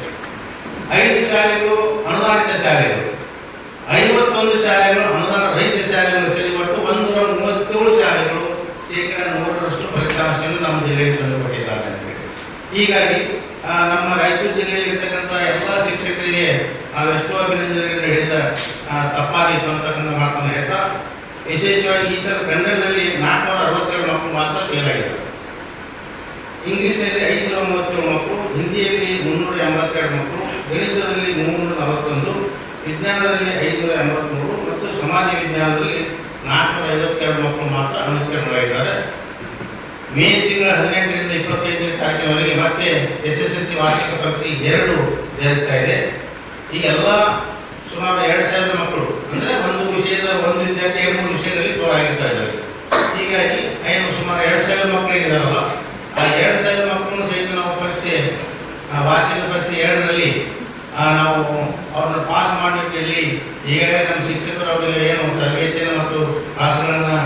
5 ಶಾಲೆಗಳು ಅನುದಾನಿತ ಶಾಲೆಗಳು, 51 ಶಾಲೆಗಳು ಅನುದಾನ ರಹಿತ ಶಾಲೆಗಳು ಸೇರಿಬಿಟ್ಟು 137 ಶಾಲೆಗಳು ಶೇಕಡ 100% ಫಲಿತಾಂಶವನ್ನು ನಮ್ಮ ಜಿಲ್ಲೆಗೆ ತಂದುಕೊಟ್ಟಿದ್ದಾರೆ. ಹೀಗಾಗಿ ನಮ್ಮ ರಾಯಚೂರು ಜಿಲ್ಲೆಯಲ್ಲಿ ಇರ್ತಕ್ಕಂಥ ಎಲ್ಲ ಶಿಕ್ಷಕರಿಗೆ ನಾವೆಷ್ಟೋ ಅಭಿನಂದನೆಗಳನ್ನು ಹೇಳಿದ ತಪ್ಪಾಗಿತ್ತು ಅಂತಕ್ಕಂಥ ಮಾತನ್ನು ಹೇಳ್ತಾ, ವಿಶೇಷವಾಗಿ ಈ ಸಲ ಕನ್ನಡದಲ್ಲಿ 462 ಮಕ್ಕಳು ಮಾತ್ರ ಫೇಲ್ ಆಗಿದ್ದಾರೆ. ಇಂಗ್ಲಿಷ್ನಲ್ಲಿ 537 ಮಕ್ಕಳು, ಹಿಂದಿಯಲ್ಲಿ 382 ಮಕ್ಕಳು, ಗಣಿತದಲ್ಲಿ 341, ವಿಜ್ಞಾನದಲ್ಲಿ 583 ಮತ್ತು ಸಮಾಜ ವಿಜ್ಞಾನದಲ್ಲಿ 452 ಮಕ್ಕಳು ಮಾತ್ರ ಅನುತ್ತೀರ್ಣರಾಗಿದ್ದಾರೆ. ಮೇ ತಿಂಗಳ 18ರಿಂದ 25ನೇ ತಾರೀಕಿನವರೆಗೆ ಮತ್ತೆ SSLC ವಾರ್ಷಿಕ ಪರೀಕ್ಷೆ 2 ಜರುಗ್ತಾ ಇದೆ. ಈ ಎಲ್ಲ ಸುಮಾರು 2000 ಮಕ್ಕಳು, ಅಂದರೆ ಒಂದು ವಿಷಯದ ಒಂದು ವಿದ್ಯಾರ್ಥಿ 2-3 ವಿಷಯದಲ್ಲಿ ತೋರಾಗಿರ್ತಾ ಇದ್ದಾರೆ. ಹೀಗಾಗಿ ಸುಮಾರು 2000 ಮಕ್ಕಳು ಏನಿದಾರಲ್ಲ, ಆ 2000 ಮಕ್ಕಳನ್ನು ಸಹಿತ ನಾವು ಪರೀಕ್ಷೆ ವಾರ್ಷಿಕ ಪರೀಕ್ಷೆ 2ರಲ್ಲಿ ನಾವು ಅವ್ರನ್ನ ಪಾಸ್ ಮಾಡಲಿಕ್ಕೆ ಈಗಾಗಲೇ ನಮ್ಮ ಶಿಕ್ಷಕರು ಅವರಿಗೆ ಏನು ತರಬೇತಿಯನ್ನು ಮತ್ತು ಕ್ಲಾಸ್ಗಳನ್ನು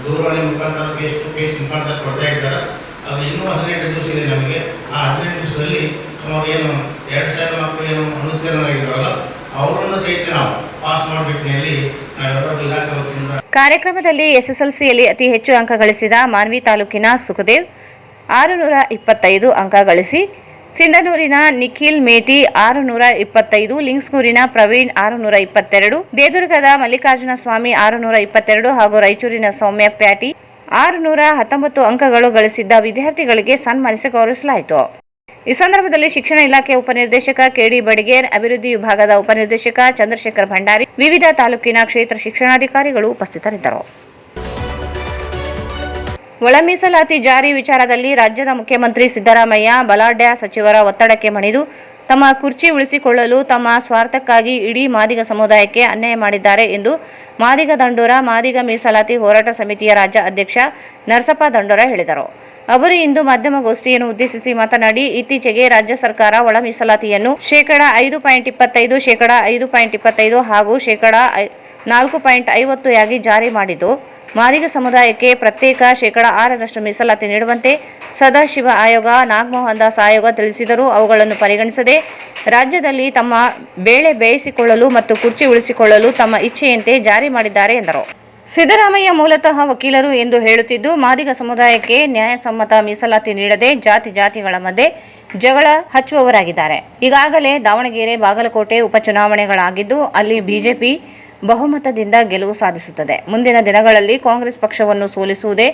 ದೂರವಾಣಿ ಮುಖಾಂತರ ಫೇಸ್ ಟು ಫೇಸ್ ಮುಖಾಂತರ ಕೊಡ್ತಾ ಇದ್ದಾರೆ. ಅದು ಇನ್ನೂ 15 ದಿವಸ ಇದೆ ನಮಗೆ. ಆ 15 ದಿವಸದಲ್ಲಿ ಸುಮಾರು ಏನು 2000 ಮಕ್ಕಳು ಏನು ಅನುತ್ತೀರ್ಣರಾಗಿದ್ದಾರಲ್ಲ ಅವರನ್ನು ಸಹಿತ ನಾವು ಪಾಸ್ ಮಾಡಬೇಕಿನಲ್ಲಿ ನಾವೆಲ್ಲರೂ ಇಲಾಖೆ ವತಿಯಿಂದ. ಕಾರ್ಯಕ್ರಮದಲ್ಲಿ SSLCಯಲ್ಲಿ ಅತಿ ಹೆಚ್ಚು ಅಂಕ ಗಳಿಸಿದ ಮಾನ್ವಿ ತಾಲೂಕಿನ ಸುಖದೇವ್ 625 ಅಂಕ ಗಳಿಸಿ ಸಿಂಧನೂರಿನ ನಿಖಿಲ್ ಮೇಟಿ 625, ಲಿಂಗ್ಸ್ಗೂರಿನ ಪ್ರವೀಣ್ 622, ದೇದುರ್ಗದ ಮಲ್ಲಿಕಾರ್ಜುನ ಸ್ವಾಮಿ 622 ಹಾಗೂ ರಾಯಚೂರಿನ ಸೌಮ್ಯ ಪ್ಯಾಟಿ 619 ಅಂಕಗಳು ಗಳಿಸಿದ್ದ ವಿದ್ಯಾರ್ಥಿಗಳಿಗೆ ಸನ್ಮಾನಿಸಿ ಗೌರವಿಸಲಾಯಿತು. ಈ ಸಂದರ್ಭದಲ್ಲಿ ಶಿಕ್ಷಣ ಇಲಾಖೆ ಉಪನಿರ್ದೇಶಕ ಕೆಡಿ ಬಡಿಗೇರ್, ಅಭಿವೃದ್ಧಿ ವಿಭಾಗದ ಉಪನಿರ್ದೇಶಕ ಚಂದ್ರಶೇಖರ್ ಭಂಡಾರಿ, ವಿವಿಧ ತಾಲೂಕಿನ ಕ್ಷೇತ್ರ ಶಿಕ್ಷಣಾಧಿಕಾರಿಗಳು ಉಪಸ್ಥಿತರಿದ್ದರು. ಒಳ ಮೀಸಲಾತಿ ಜಾರಿ ವಿಚಾರದಲ್ಲಿ ರಾಜ್ಯದ ಮುಖ್ಯಮಂತ್ರಿ ಸಿದ್ದರಾಮಯ್ಯ ಬಲಾಢ್ಯ ಸಚಿವರ ಒತ್ತಡಕ್ಕೆ ಮಣಿದು ತಮ್ಮ ಕುರ್ಚಿ ಉಳಿಸಿಕೊಳ್ಳಲು ತಮ್ಮ ಸ್ವಾರ್ಥಕ್ಕಾಗಿ ಇಡೀ ಮಾದಿಗ ಸಮುದಾಯಕ್ಕೆ ಅನ್ಯಾಯ ಮಾಡಿದ್ದಾರೆ ಎಂದು ಮಾದಿಗ ದಂಡೋರ ಮಾದಿಗ ಮೀಸಲಾತಿ ಹೋರಾಟ ಸಮಿತಿಯ ರಾಜ್ಯ ಅಧ್ಯಕ್ಷ ನರಸಪ್ಪ ದಂಡೋರ ಹೇಳಿದರು. ಅವರು ಇಂದು ಮಾಧ್ಯಮಗೋಷ್ಠಿಯನ್ನು ಉದ್ದೇಶಿಸಿ ಮಾತನಾಡಿ, ಇತ್ತೀಚೆಗೆ ರಾಜ್ಯ ಸರ್ಕಾರ ಒಳ ಮೀಸಲಾತಿಯನ್ನು ಶೇಕಡಾ 5.25%, ಶೇಕಡಾ 5.25% ಹಾಗೂ ಶೇಕಡಾ 4.50 ಯಾಗಿ ಜಾರಿ ಮಾಡಿದ್ದು, ಮಾದಿಗ ಸಮುದಾಯಕ್ಕೆ ಪ್ರತ್ಯೇಕ ಶೇಕಡಾ 6% ಮೀಸಲಾತಿ ನೀಡುವಂತೆ ಸದಾಶಿವ ಆಯೋಗ, ನಾಗಮೋಹನ್ ದಾಸ್ ಆಯೋಗ ತಿಳಿಸಿದರೂ ಅವುಗಳನ್ನು ಪರಿಗಣಿಸದೆ ರಾಜ್ಯದಲ್ಲಿ ತಮ್ಮ ಬೇಳೆ ಬೇಯಿಸಿಕೊಳ್ಳಲು ಮತ್ತು ಕುರ್ಚಿ ಉಳಿಸಿಕೊಳ್ಳಲು ತಮ್ಮ ಇಚ್ಛೆಯಂತೆ ಜಾರಿ ಮಾಡಿದ್ದಾರೆ ಎಂದರು. ಸಿದ್ದರಾಮಯ್ಯ ಮೂಲತಃ ವಕೀಲರು ಎಂದು ಹೇಳುತ್ತಿದ್ದು, ಮಾದಿಗ ಸಮುದಾಯಕ್ಕೆ ನ್ಯಾಯಸಮ್ಮತ ಮೀಸಲಾತಿ ನೀಡದೆ ಜಾತಿಗಳ ಮಧ್ಯೆ ಜಗಳ ಹಚ್ಚುವವರಾಗಿದ್ದಾರೆ. ಈಗಾಗಲೇ ದಾವಣಗೆರೆ, ಬಾಗಲಕೋಟೆ ಉಪಚುನಾವಣೆಗಳಾಗಿದ್ದು, ಅಲ್ಲಿ ಬಿಜೆಪಿ ಬಹುಮತದಿಂದ ಗೆಲುವು ಸಾಧಿಸುತ್ತದೆ. ಮುಂದಿನ ದಿನಗಳಲ್ಲಿ ಕಾಂಗ್ರೆಸ್ ಪಕ್ಷವನ್ನು ಸೋಲಿಸುವುದೇ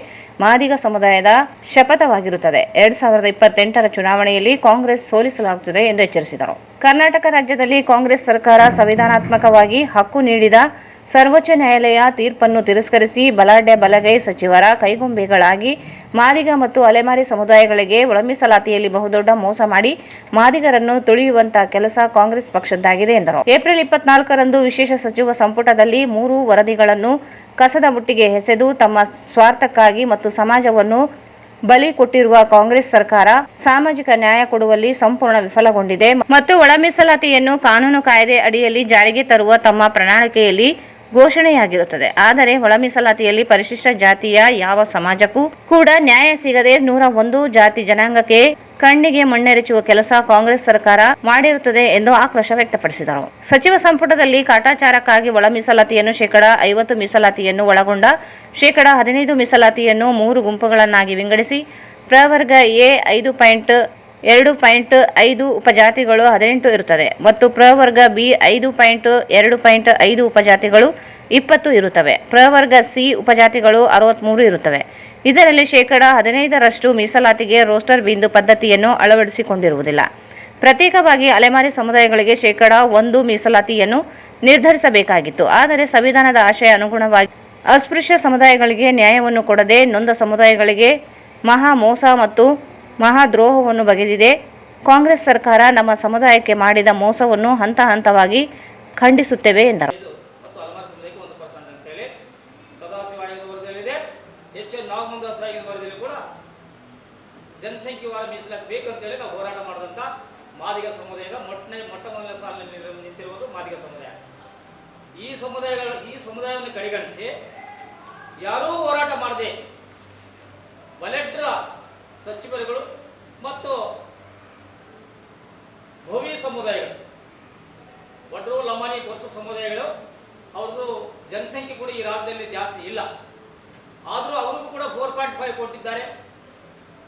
ಮಾದಿಗ ಸಮುದಾಯದ ಶಪಥವಾಗಿರುತ್ತದೆ. 2028ರ ಚುನಾವಣೆಯಲ್ಲಿ ಕಾಂಗ್ರೆಸ್ ಸೋಲಿಸಲಾಗುತ್ತದೆ ಎಂದು ಎಚ್ಚರಿಸಿದರು. ಕರ್ನಾಟಕ ರಾಜ್ಯದಲ್ಲಿ ಕಾಂಗ್ರೆಸ್ ಸರ್ಕಾರ ಸಂವಿಧಾನಾತ್ಮಕವಾಗಿ ಹಕ್ಕು ನೀಡಿದ ಸರ್ವೋಚ್ಚ ನ್ಯಾಯಾಲಯ ತೀರ್ಪನ್ನು ತಿರಸ್ಕರಿಸಿ ಬಲಾಢ್ಯ ಬಲಗೈ ಸಚಿವರ ಕೈಗೊಂಬೆಗಳಾಗಿ ಮಾದಿಗ ಮತ್ತು ಅಲೆಮಾರಿ ಸಮುದಾಯಗಳಿಗೆ ಒಳ ಮೀಸಲಾತಿಯಲ್ಲಿ ಬಹುದೊಡ್ಡ ಮೋಸ ಮಾಡಿ ಮಾದಿಗರನ್ನು ತುಳಿಯುವಂತಹ ಕೆಲಸ ಕಾಂಗ್ರೆಸ್ ಪಕ್ಷದ್ದಾಗಿದೆ ಎಂದರು. ಏಪ್ರಿಲ್ 24ರಂದು ವಿಶೇಷ ಸಚಿವ ಸಂಪುಟದಲ್ಲಿ 3 ವರದಿಗಳನ್ನು ಕಸದ ಬುಟ್ಟಿಗೆ ಎಸೆದು ತಮ್ಮ ಸ್ವಾರ್ಥಕ್ಕಾಗಿ ಮತ್ತು ಸಮಾಜವನ್ನು ಬಲಿ ಕೊಟ್ಟಿರುವ ಕಾಂಗ್ರೆಸ್ ಸರ್ಕಾರ ಸಾಮಾಜಿಕ ನ್ಯಾಯ ಕೊಡುವಲ್ಲಿ ಸಂಪೂರ್ಣ ವಿಫಲಗೊಂಡಿದೆ ಮತ್ತು ಒಳ ಮೀಸಲಾತಿಯನ್ನು ಕಾನೂನು ಕಾಯ್ದೆ ಅಡಿಯಲ್ಲಿ ಜಾರಿಗೆ ತರುವ ತಮ್ಮ ಪ್ರಣಾಳಿಕೆಯಲ್ಲಿ ಘೋಷಣೆಯಾಗಿರುತ್ತದೆ. ಆದರೆ ಒಳ ಮೀಸಲಾತಿಯಲ್ಲಿ ಪರಿಶಿಷ್ಟ ಜಾತಿಯ ಯಾವ ಸಮಾಜಕ್ಕೂ ಕೂಡ ನ್ಯಾಯ ಸಿಗದೆ 101 ಜಾತಿ ಜನಾಂಗಕ್ಕೆ ಕಣ್ಣಿಗೆ ಮಣ್ಣೆರಚುವ ಕೆಲಸ ಕಾಂಗ್ರೆಸ್ ಸರ್ಕಾರ ಮಾಡಿರುತ್ತದೆ ಎಂದು ಆಕ್ರೋಶ ವ್ಯಕ್ತಪಡಿಸಿದರು. ಸಚಿವ ಸಂಪುಟದಲ್ಲಿ ಕಾಟಾಚಾರಕ್ಕಾಗಿ ಒಳ ಮೀಸಲಾತಿಯನ್ನು ಶೇಕಡಾ 50 ಮೀಸಲಾತಿಯನ್ನು ಒಳಗೊಂಡ ಶೇಕಡಾ 15 ಮೀಸಲಾತಿಯನ್ನು 3 ಗುಂಪುಗಳನ್ನಾಗಿ ವಿಂಗಡಿಸಿ ಪ್ರವರ್ಗ ಎ 5.2.5 ಉಪಜಾತಿಗಳು 18 ಇರುತ್ತದೆ ಮತ್ತು ಪ್ರವರ್ಗ ಬಿ 5.2.5 ಉಪಜಾತಿಗಳು 20 ಇರುತ್ತವೆ. ಪ್ರವರ್ಗ ಸಿ ಉಪಜಾತಿಗಳು 63 ಇರುತ್ತವೆ. ಇದರಲ್ಲಿ ಶೇಕಡಾ 15ರಷ್ಟು ಮೀಸಲಾತಿಗೆ ರೋಸ್ಟರ್ ಬಿಂದು ಪದ್ಧತಿಯನ್ನು ಅಳವಡಿಸಿಕೊಂಡಿರುವುದಿಲ್ಲ. ಪ್ರತ್ಯೇಕವಾಗಿ ಅಲೆಮಾರಿ ಸಮುದಾಯಗಳಿಗೆ ಶೇಕಡಾ 1 ಮೀಸಲಾತಿಯನ್ನು ನಿರ್ಧರಿಸಬೇಕಾಗಿತ್ತು. ಆದರೆ ಸಂವಿಧಾನದ ಆಶಯ ಅನುಗುಣವಾಗಿ ಅಸ್ಪೃಶ್ಯ ಸಮುದಾಯಗಳಿಗೆ ನ್ಯಾಯವನ್ನು ಕೊಡದೆ ನೊಂದ ಸಮುದಾಯಗಳಿಗೆ ಮಹಾ ಮೋಸ ಮತ್ತು ಮಹಾದ್ರೋಹವನ್ನು ಬಗೆದಿದೆ. ಕಾಂಗ್ರೆಸ್ ಸರ್ಕಾರ ನಮ್ಮ ಸಮುದಾಯಕ್ಕೆ ಮಾಡಿದ ಮೋಸವನ್ನು ಹಂತ ಹಂತವಾಗಿ ಖಂಡಿಸುತ್ತೇವೆ ಎಂದರು. ಮತ್ತು ಅಲೆಮಾರಿ ಸಮುದಾಯಕ್ಕೆ 1% ಅಂತೇಳಿ ಸದಾಶಿವ ಆಯೋಗದ ವರದಿಯಲ್ಲಿದೆ. ನಾಗಮೋಹನ್ ದಾಸ್ ಆಯೋಗದ ವರದಿಯಲ್ಲಿ ಕೂಡ ಜನಸಂಖ್ಯೆವಾರ ಮೀಸಲಾತಿ ಬೇಕಂತೇಳಿ ನಾವು ಹೋರಾಟ ಮಾಡಿದಂಥ ಮಾದಿಗ ಸಮುದಾಯದ ಮೊಟ್ಟ ಮೊದಲ ಸಾಲಿನಲ್ಲಿ ನಿಂತಿರುವುದು ಮಾದಿಗ ಸಮುದಾಯ. ಈ ಸಮುದಾಯವನ್ನು ಕಡೆಗಣಿಸಿ ಯಾರೂ ಹೋರಾಟ ಮಾಡದೆ ಬಲೆಡ್ರ ಸಚಿವರುಗಳು ಮತ್ತು ಭೋವಿ ಸಮುದಾಯಗಳು, ಒಡ್ರು ಲಮಾನಿ ಕೊಚ್ಚು ಸಮುದಾಯಗಳು, ಅವ್ರದ್ದು ಜನಸಂಖ್ಯೆ ಕೂಡ ಈ ರಾಜ್ಯದಲ್ಲಿ ಜಾಸ್ತಿ ಇಲ್ಲ. ಆದರೂ ಅವ್ರಿಗೂ ಕೂಡ 4.5 ಕೊಟ್ಟಿದ್ದಾರೆ.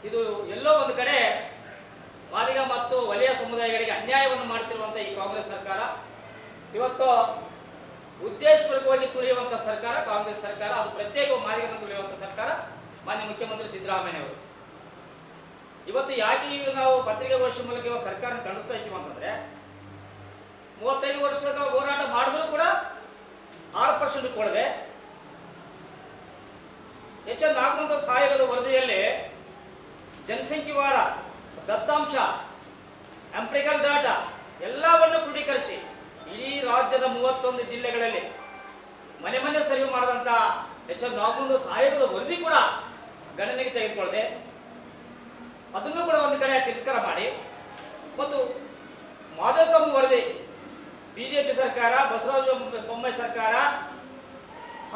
ಇದು ಎಲ್ಲೋ ಒಂದು ಕಡೆ ಮಾದಿಗ ಮತ್ತು ವಲಯ ಸಮುದಾಯಗಳಿಗೆ ಅನ್ಯಾಯವನ್ನು ಮಾಡ್ತಿರುವಂಥ ಈ ಕಾಂಗ್ರೆಸ್ ಸರ್ಕಾರ ಇವತ್ತು ಉದ್ದೇಶಪೂರ್ವಕವಾಗಿ ತುಳಿಯುವಂಥ ಸರ್ಕಾರ ಕಾಂಗ್ರೆಸ್ ಸರ್ಕಾರ. ಅದು ಪ್ರತ್ಯೇಕ ಮಾದಿಗರನ್ನು ತುಳಿಯುವಂಥ ಸರ್ಕಾರ ಮಾನ್ಯ ಮುಖ್ಯಮಂತ್ರಿ ಸಿದ್ದರಾಮಯ್ಯನವರು. ಇವತ್ತು ಯಾಕೆ ಈಗ ನಾವು ಪತ್ರಿಕಾಗೋಷ್ಠಿ ಮೂಲಕ ಇವಾಗ ಸರ್ಕಾರ ಖಂಡಿಸ್ತಾ ಇದ್ದೀವಿ ಅಂತಂದ್ರೆ, 35 ವರ್ಷದ ಹೋರಾಟ ಮಾಡಿದ್ರು ಕೂಡ 6% ಕೊಡದೆ ನಾಗಮೋಹನ್ ದಾಸ್ ಆಯೋಗದ ವರದಿಯಲ್ಲಿ ಜನಸಂಖ್ಯೆವಾರ ದತ್ತಾಂಶ, ಎಂಪಿರಿಕಲ್ ಡಾಟಾ ಎಲ್ಲವನ್ನು ಕ್ರೋಢೀಕರಿಸಿ ಇಡೀ ರಾಜ್ಯದ 31 ಜಿಲ್ಲೆಗಳಲ್ಲಿ ಮನೆ ಸರ್ವೆ ಮಾಡಿದಂಥ ನಾಗಮೋಹನ್ ದಾಸ್ ಆಯೋಗದ ವರದಿ ಕೂಡ ಗಣನೆಗೆ ತೆಗೆದುಕೊಳ್ಳದೆ ಅದನ್ನು ಕೂಡ ಒಂದು ಕಡೆ ತಿರಸ್ಕಾರ ಮಾಡಿ, ಮತ್ತು ಮಾಧವಸ್ವಾಮಿ ವರದಿ ಬಿಜೆಪಿ ಸರ್ಕಾರ, ಬಸವರಾಜ ಬೊಮ್ಮಾಯಿ ಸರ್ಕಾರ,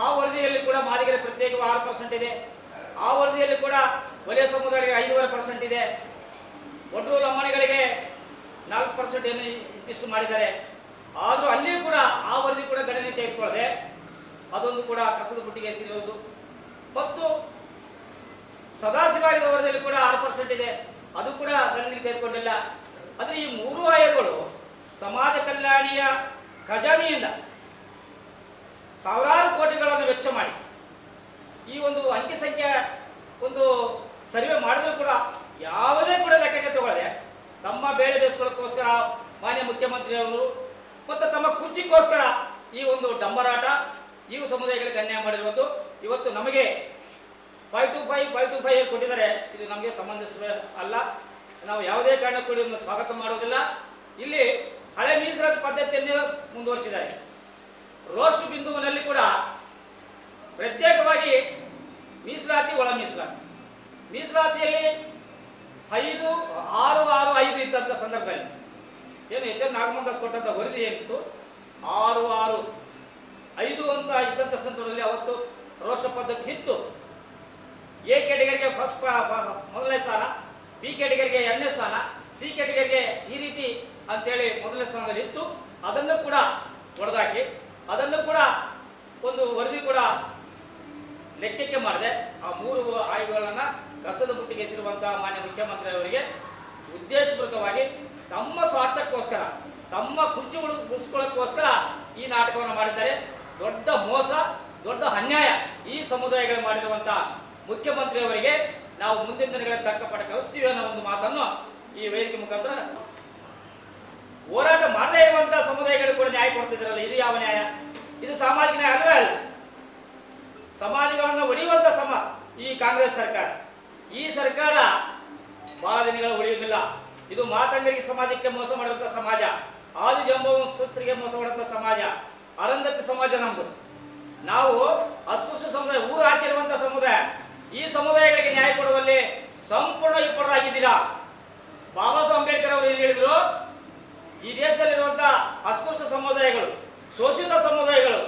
ಆ ವರದಿಯಲ್ಲಿ ಕೂಡ ಮಾದಿಗರ ಪ್ರತ್ಯೇಕ 6% ಇದೆ. ಆ ವರದಿಯಲ್ಲಿ ಕೂಡ ವಲಯ ಸಮುದಾಯಗಳಿಗೆ 5.5% ಇದೆ. ಒಡ್ರು ಲಮಾಣಿಗಳಿಗೆ 4% ಏನು ಇಂತಿಷ್ಟು ಮಾಡಿದ್ದಾರೆ. ಆದರೂ ಅಲ್ಲಿಯೂ ಕೂಡ ಆ ವರದಿ ಕೂಡ ಗಣನೆ ತೆಗೆದುಕೊಳ್ಳದೆ ಅದೊಂದು ಕೂಡ ಕಸದ ಬುಟ್ಟಿಗೆ ಎಸೆದಿರುವುದು. ಮತ್ತು ಸದಾಶಿವ ಆಯೋಗದ ವರದಿಯಲ್ಲಿ ಕೂಡ 6% ಇದೆ, ಅದು ಕೂಡ ಗಣನೆಗೆ ತೆಗೆದುಕೊಂಡಿಲ್ಲ. ಆದರೆ ಈ ಮೂರು ಆಯೋಗಗಳು ಸಮಾಜ ಕಲ್ಯಾಣಿಯ ಖಜಾನೆಯಿಂದ ಸಾವಿರಾರು ಕೋಟಿಗಳನ್ನು ವೆಚ್ಚ ಮಾಡಿ ಈ ಒಂದು ಅಂಕಿ ಸಂಖ್ಯೆ ಒಂದು ಸರ್ವೆ ಮಾಡಿದ್ರು ಕೂಡ ಯಾವುದೇ ಕೂಡ ಲೆಕ್ಕಕ್ಕೆ ತಗೊಳ್ಳದೆ ತಮ್ಮ ಬೇಳೆ ಬೇಯಿಸ್ಕೊಳ್ಳೋಕ್ಕೋಸ್ಕರ ಮಾನ್ಯ ಮುಖ್ಯಮಂತ್ರಿಯವರು ಮತ್ತು ತಮ್ಮ ಕುರ್ಚಿಗೋಸ್ಕರ ಈ ಒಂದು ಡಂಬರಾಟ ಈ ಸಮುದಾಯಗಳಿಗೆ ಅನ್ಯಾಯ ಮಾಡಿರುವುದು ಇವತ್ತು ನಮಗೆ 525 ಕೊಟ್ಟಿದ್ದಾರೆ. ಇದು ನಮಗೆ ಸಮಂಜಸ ಅಲ್ಲ. ನಾವು ಯಾವುದೇ ಕಾರಣಕ್ಕೂ ಇದನ್ನು ಸ್ವಾಗತ ಮಾಡುವುದಿಲ್ಲ. ಇಲ್ಲಿ ಹಳೆ ಮೀಸಲಾತಿ ಪದ್ಧತಿಯನ್ನು ಮುಂದುವರಿಸಿದ್ದಾರೆ. ರೋಸ್ ಬಿಂದುವಿನಲ್ಲಿ ಕೂಡ ಪ್ರತ್ಯೇಕವಾಗಿ ಮೀಸಲಾತಿ, ಒಳ ಮೀಸಲಾತಿ, ಮೀಸಲಾತಿಯಲ್ಲಿ 5-6-6-5 ಇದ್ದಂಥ ಸಂದರ್ಭದಲ್ಲಿ ಏನು ಎಚ್.ಎನ್. ನಾಗಮಂದಾಸ್ ಕೊಟ್ಟಂಥ ವರದಿ ಏನಿತ್ತು 6-6-5 ಅಂತ ಇದ್ದಂಥ ಸಂದರ್ಭದಲ್ಲಿ ಅವತ್ತು ರೋಸ್ ಪದ್ಧತಿ ಇತ್ತು. ಎ ಕ್ಯಾಟಗರಿಗೆ ಫಸ್ಟ್ ಮೊದಲನೇ ಸ್ಥಾನ, ಬಿ ಕ್ಯಾಟಗರಿಗೆ 2ನೇ ಸ್ಥಾನ, ಸಿ ಕ್ಯಾಟಗರಿಗೆ ಈ ರೀತಿ ಅಂತೇಳಿ ಮೊದಲನೇ ಸ್ಥಾನದಲ್ಲಿ ಇತ್ತು. ಅದನ್ನು ಕೂಡ ಹೊಡೆದಾಕಿ ಅದನ್ನು ಕೂಡ ಒಂದು ವರದಿ ಕೂಡ ಲೆಕ್ಕಕ್ಕೆ ಮಾಡಿದೆ. ಆ 3 ಆಯೋಗಗಳನ್ನು ಕಸದ ಬುಟ್ಟಿಗೆ ಎಸೆದಿರುವಂತಹ ಮಾನ್ಯ ಮುಖ್ಯಮಂತ್ರಿ ಅವರಿಗೆ ಉದ್ದೇಶಪೂರ್ವಕವಾಗಿ ತಮ್ಮ ಸ್ವಾರ್ಥಕ್ಕೋಸ್ಕರ, ತಮ್ಮ ಕುರ್ಚಿಗಳು ಮುಗಿಸ್ಕೊಳ್ಳೋಕ್ಕೋಸ್ಕರ ಈ ನಾಟಕವನ್ನು ಮಾಡಿದ್ದಾರೆ. ದೊಡ್ಡ ಮೋಸ, ದೊಡ್ಡ ಅನ್ಯಾಯ ಈ ಸಮುದಾಯಗಳು ಮಾಡಿರುವಂತಹ ಮುಖ್ಯಮಂತ್ರಿ ಅವರಿಗೆ ನಾವು ಮುಂದಿನ ದಿನಗಳಲ್ಲಿ ತಕ್ಕ ಪಾಠ ಕಲಿಸ್ತೀವಿ ಅನ್ನೋ ಒಂದು ಮಾತನ್ನು ಈ ವೇದಿಕೆ ಮುಖಾಂತರ ಹೋರಾಟ ಮಾಡದೇ ಇರುವಂತಹ ಸಮುದಾಯಗಳು ಕೂಡ ನ್ಯಾಯ ಕೊಡ್ತಿದ್ದಾರಲ್ಲ, ಇದು ಯಾವ ನ್ಯಾಯ? ಇದು ಸಾಮಾಜಿಕ ನ್ಯಾಯ ಅಲ್ವೇ ಅಲ್ಲ. ಸಮಾಜಗಳನ್ನು ಒಡೆಯುವಂತ ಈ ಕಾಂಗ್ರೆಸ್ ಸರ್ಕಾರ, ಈ ಸರ್ಕಾರ ಬಹಳ ದಿನಗಳು ಉಳಿಯುವುದಿಲ್ಲ. ಇದು ಮಾತಂಗರಿಗೆ ಸಮಾಜಕ್ಕೆ ಮೋಸ ಮಾಡುವಂತ ಸಮಾಜ, ಆದಿ ಜಂಬವಂಶಸ್ಥರಿಗೆ ಮೋಸ ಮಾಡುವಂತ ಸಮಾಜ, ಅರಂಧತಿ ಸಮಾಜ ನಮ್ದು. ನಾವು ಅಸ್ಪೃಶ್ಯ ಸಮುದಾಯ, ಊರು ಹಾಕಿರುವಂತ ಸಮುದಾಯ, ಈ ಸಮುದಾಯಗಳಿಗೆ ನ್ಯಾಯ ಕೊಡುವಲ್ಲಿ ಸಂಪೂರ್ಣ ವಿಫಲರಾಗಿದ್ದೀರಾ. ಬಾಬಾ ಸಾಹೇಬ್ ಅಂಬೇಡ್ಕರ್ ಅವರು ಏನು ಹೇಳಿದ್ರು? ಈ ದೇಶದಲ್ಲಿರುವಂತಹ ಅಸ್ಪೃಶ್ಯ ಸಮುದಾಯಗಳು, ಶೋಷಿತ ಸಮುದಾಯಗಳು,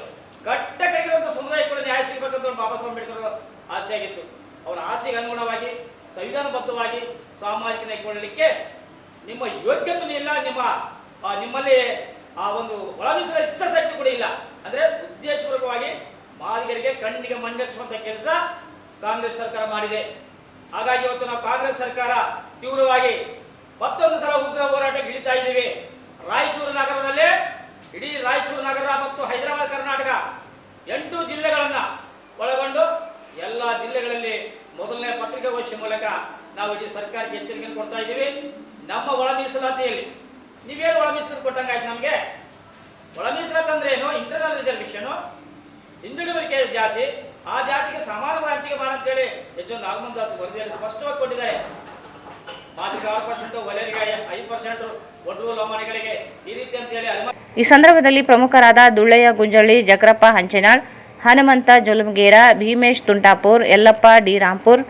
ಕಟ್ಟ ಕಡೆಗಿರುವಂತಹ ಸಮುದಾಯ ಕೂಡ ನ್ಯಾಯ ಸಿಗಬೇಕಂತ ಬಾಬಾ ಸಾಹೇಬ್ ಅಂಬೇಡ್ಕರ್ ಆಸೆ ಆಗಿತ್ತು. ಅವರ ಆಸೆಗೆ ಅನುಗುಣವಾಗಿ ಸಂವಿಧಾನಬದ್ಧವಾಗಿ ಸಾಮಾಜಿಕ ನ್ಯಾಯ ಕೊಡಲಿಕ್ಕೆ ನಿಮ್ಮ ಯೋಗ್ಯತೆ ಇಲ್ಲ, ನಿಮ್ಮಲ್ಲಿ ಆ ಒಂದು ಒಳಮಿಸುವ ಇಚ್ಛಾಶಕ್ತಿ ಕೂಡ ಇಲ್ಲ. ಅಂದ್ರೆ ಉದ್ದೇಶಪೂರ್ವಕವಾಗಿ ಮಾದಿಗರಿಗೆ ಕಣ್ಣಿಗೆ ಮಣ್ಣೆಚ್ಚುವಂತ ಕೆಲಸ ಕಾಂಗ್ರೆಸ್ ಸರ್ಕಾರ ಮಾಡಿದೆ. ಹಾಗಾಗಿ ಇವತ್ತು ನಾವು ಕಾಂಗ್ರೆಸ್ ಸರ್ಕಾರ ತೀವ್ರವಾಗಿ ಮತ್ತೊಂದು ಸಲ ಉಗ್ರ ಹೋರಾಟಕ್ಕೆ ಇಳಿತಾ ಇದ್ದೀವಿ. ರಾಯಚೂರು ನಗರದಲ್ಲಿ, ಇಡೀ ರಾಯಚೂರು ನಗರ ಮತ್ತು ಹೈದರಾಬಾದ್ ಕರ್ನಾಟಕ 8 ಜಿಲ್ಲೆಗಳನ್ನ ಒಳಗೊಂಡು ಎಲ್ಲ ಜಿಲ್ಲೆಗಳಲ್ಲಿ ಮೊದಲನೇ ಪತ್ರಿಕಾಗೋಷ್ಠಿ ಮೂಲಕ ನಾವು ಇಡೀ ಸರ್ಕಾರಕ್ಕೆ ಎಚ್ಚರಿಕೆ ಕೊಡ್ತಾ ಇದ್ದೀವಿ. ನಮ್ಮ ಒಳ ಮೀಸಲಾತಿಯಲ್ಲಿ ನೀವೇನು ಒಳ ಮೀಸಲಾತಿ ಕೊಟ್ಟಂಗಾಯ್ತು? ನಮಗೆ ಒಳ ಮೀಸಲಾತಿ ಅಂದ್ರೆ ಏನು? ಇಂಟರ್ನಲ್ ರಿಸರ್ವೇಶನ್, ಹಿಂದುಳಿದ ಜಾತಿ, ಆ ಜಾತಿಗೆ ಸಮಾನವಾಗಿ ಹಂಚಿಕೆ ಮಾಡಂತೇಳಿ ಎಚ್.ಎನ್. ನಾಗಮಂದಾಸ್ ವರದಿಯಲ್ಲಿ ಸ್ಪಷ್ಟವಾಗಿ ಕೊಟ್ಟಿದ್ದಾರೆ. ಮಾದಿಗ 6%, ವಲಯರಿಗೆ 5%, ಒಡ್ಡು ಲಂಬಾಣಿಗಳಿಗೆ ಈ ರೀತಿ ಅಂತೇಳಿ. ಈ ಸಂದರ್ಭದಲ್ಲಿ ಪ್ರಮುಖರಾದ ದುಳ್ಳಯ್ಯ ಗುಂಜಳ್ಳಿ, ಜಕರಪ್ಪ ಹಂಚಿನಾಳ್, ಹನುಮಂತ ಜೊಲುಮಗೇರ, ಭೀಮೇಶ್ ತುಂಟಾಪುರ್, ಯಲ್ಲಪ್ಪ ಡಿ ರಾಂಪುರ್,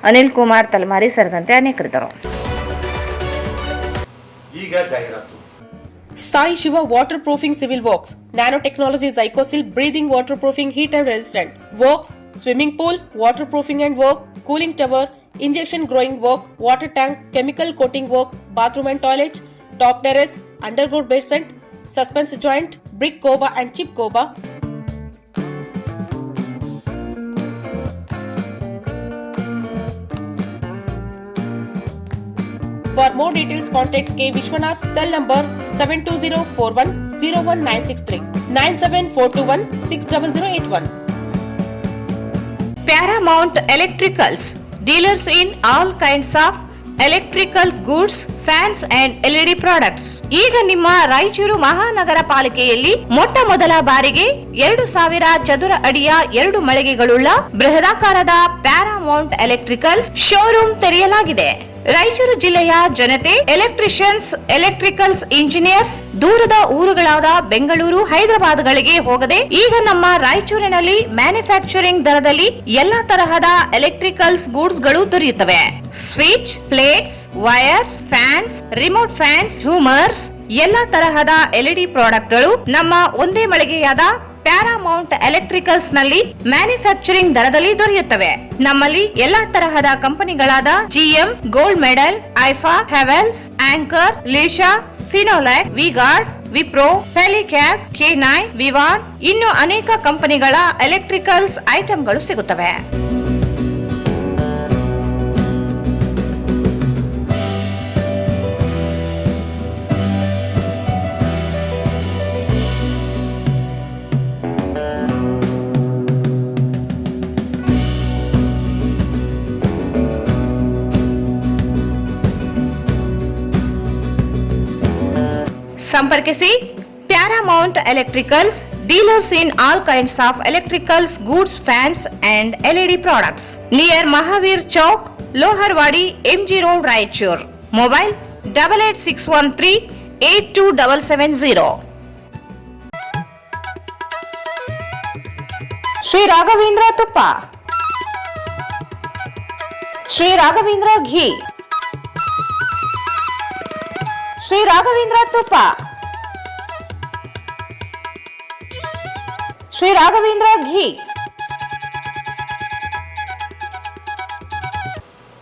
ಅನಿಲ್ ಕುಮಾರ್ ತಲಮಾರಿ ಸೇರಿದಂತೆ ಅನೇಕರಿದ್ದರು. ಈಗ ಜಾಹೀರಾತು. Sai Shiva Waterproofing Civil Works, Nanotechnology Zycosil Breathing Waterproofing Heat and Resistant Works, Swimming Pool, Waterproofing and Work, Cooling Tower, Injection Growing Work, Water Tank, Chemical Coating Work, Bathroom and Toilets, Top Terrace, Underground Basement, Suspense Joint, Brick Coba and Chip Coba. For more details, contact K. Vishwanath, cell number 720410196 974216081. Paramount Electricals, dealers in all kinds of electrical goods, fans and LED products. ಈಗ ನಿಮ್ಮ ರಾಯಚೂರು ಮಹಾನಗರ ಪಾಲಿಕೆಯಲ್ಲಿ ಮೊಟ್ಟ ಮೊದಲ ಬಾರಿಗೆ 2000 ಚದುರ ಅಡಿಯ 2 ಮಳಿಗೆಗಳುಳ್ಳ ಬೃಹದಾಕಾರದ Paramount electricals showroom ತೆರೆಯಲಾಗಿದೆ. ರಾಯಚೂರು ಜಿಲ್ಲೆಯ ಜನತೆ, ಎಲೆಕ್ಟ್ರಿಷಿಯನ್ಸ್, ಎಲೆಕ್ಟ್ರಿಕಲ್ಸ್ ಇಂಜಿನಿಯರ್ಸ್ ದೂರದ ಊರುಗಳಾದ ಬೆಂಗಳೂರು, ಹೈದರಾಬಾದ್ಗಳಿಗೆ ಹೋಗದೆ ಈಗ ನಮ್ಮ ರಾಯಚೂರಿನಲ್ಲಿ ಮ್ಯಾನುಫ್ಯಾಕ್ಚರಿಂಗ್ ದರದಲ್ಲಿ ಎಲ್ಲಾ ತರಹದ ಎಲೆಕ್ಟ್ರಿಕಲ್ಸ್ ಗೂಡ್ಸ್ ಗಳು ದೊರೆಯುತ್ತವೆ. Switch, plates, wires, fans, remote fans, ಹ್ಯೂಮರ್ಸ್, ಎಲ್ಲಾ ತರಹದ LED ಪ್ರಾಡಕ್ಟ್ ಗಳು ನಮ್ಮ ಒಂದೇ ಮಳಿಗೆಯಾದ ಪ್ಯಾರಾಮೌಂಟ್ ಎಲೆಕ್ಟ್ರಿಕಲ್ಸ್ ನಲ್ಲಿ ಮ್ಯಾನುಫ್ಯಾಕ್ಚರಿಂಗ್ ದರದಲ್ಲಿ ದೊರೆಯುತ್ತವೆ. ನಮ್ಮಲ್ಲಿ ಎಲ್ಲಾ ತರಹದ ಕಂಪನಿಗಳಾದ GM, ಗೋಲ್ಡ್ ಮೆಡಲ್, ಐಫಾ, ಹೆವೆಲ್ಸ್, ಆಂಕರ್, ಲೀಶಾ, ಫಿನೋಲ್ಯಾಕ್, ವಿಗಾರ್ಡ್, ವಿಪ್ರೋ, ಫೆಲಿಕ್ಯಾಪ್, K9, ವಿವಾನ್ ಇನ್ನು ಅನೇಕ ಕಂಪನಿಗಳ ಎಲೆಕ್ಟ್ರಿಕಲ್ಸ್ ಐಟಂಗಳು ಸಿಗುತ್ತವೆ. ಸಂಪರ್ಕಿಸಿ Paramount electricals, dealers in all kinds of electricals goods, fans and LED products, near Mahavir Chowk, Loharwadi, MG road, Raichur. Mobile 8861382770. Shri Raghavendra ತುಪ್ಪ, ಶ್ರೀ ರಾಘವೇಂದ್ರ ಘೀ, ಶ್ರೀ ರಾಘವೇಂದ್ರ ತುಪ್ಪ, ಶ್ರೀ ರಾಘವೇಂದ್ರ ಘೀ.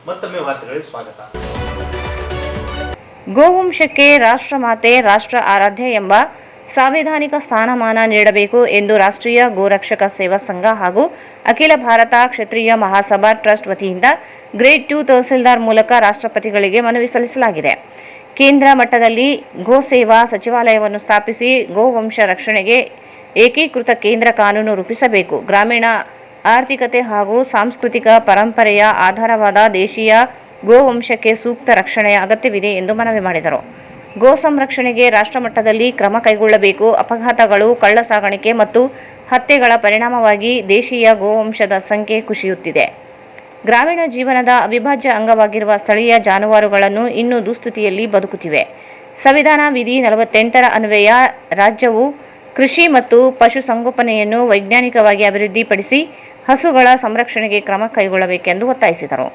ಮತ್ತೊಮ್ಮೆ ವಾರ್ತೆಗಳಿಗೆ ಸ್ವಾಗತ. ಗೋವಂಶಕ್ಕೆ ರಾಷ್ಟ್ರಮಾತೆ, ರಾಷ್ಟ್ರ ಆರಾಧ್ಯ ಎಂಬ ಸಾಂವಿಧಾನಿಕ ಸ್ಥಾನಮಾನ ನೀಡಬೇಕು ಎಂದು ರಾಷ್ಟ್ರೀಯ ಗೋರಕ್ಷಕ ಸೇವಾ ಸಂಘ ಹಾಗೂ ಅಖಿಲ ಭಾರತ ಕ್ಷತ್ರಿಯ ಮಹಾಸಭಾ ಟ್ರಸ್ಟ್ ವತಿಯಿಂದ ಗ್ರೇಡ್ 2 ತಹಸೀಲ್ದಾರ್ ಮೂಲಕ ರಾಷ್ಟ್ರಪತಿಗಳಿಗೆ ಮನವಿ ಸಲ್ಲಿಸಲಾಗಿದೆ. ಕೇಂದ್ರ ಮಟ್ಟದಲ್ಲಿ ಗೋ ಸೇವಾ ಸಚಿವಾಲಯವನ್ನು ಸ್ಥಾಪಿಸಿ ಗೋವಂಶ ರಕ್ಷಣೆಗೆ ಏಕೀಕೃತ ಕೇಂದ್ರ ಕಾನೂನು ರೂಪಿಸಬೇಕು. ಗ್ರಾಮೀಣ ಆರ್ಥಿಕತೆ ಹಾಗೂ ಸಾಂಸ್ಕೃತಿಕ ಪರಂಪರೆಯ ಆಧಾರವಾದ ದೇಶೀಯ ಗೋವಂಶಕ್ಕೆ ಸೂಕ್ತ ರಕ್ಷಣೆಯ ಅಗತ್ಯವಿದೆ ಎಂದು ಮನವಿ ಮಾಡಿದರು. ಗೋ ಸಂರಕ್ಷಣೆಗೆ ರಾಷ್ಟ್ರಮಟ್ಟದಲ್ಲಿ ಕ್ರಮ ಕೈಗೊಳ್ಳಬೇಕು. ಅಪಘಾತಗಳು, ಕಳ್ಳ ಸಾಗಾಣಿಕೆ ಮತ್ತು ಹತ್ಯೆಗಳ ಪರಿಣಾಮವಾಗಿ ದೇಶೀಯ ಗೋವಂಶದ ಸಂಖ್ಯೆ ಕುಸಿಯುತ್ತಿದೆ. ಗ್ರಾಮೀಣ ಜೀವನದ ಅವಿಭಾಜ್ಯ ಅಂಗವಾಗಿರುವ ಸ್ಥಳೀಯ ಜಾನುವಾರುಗಳನ್ನು ಇನ್ನೂ ದುಸ್ಥಿತಿಯಲ್ಲಿ ಬದುಕುತ್ತಿವೆ. ಸಂವಿಧಾನ ವಿಧಿ 48ರ ಅನ್ವಯ ರಾಜ್ಯವು ಕೃಷಿ ಮತ್ತು ಪಶುಸಂಗೋಪನೆಯನ್ನು ವೈಜ್ಞಾನಿಕವಾಗಿ ಅಭಿವೃದ್ಧಿಪಡಿಸಿ ಹಸುಗಳ ಸಂರಕ್ಷಣೆಗೆ ಕ್ರಮ ಕೈಗೊಳ್ಳಬೇಕೆಂದು ಒತ್ತಾಯಿಸಿದರು.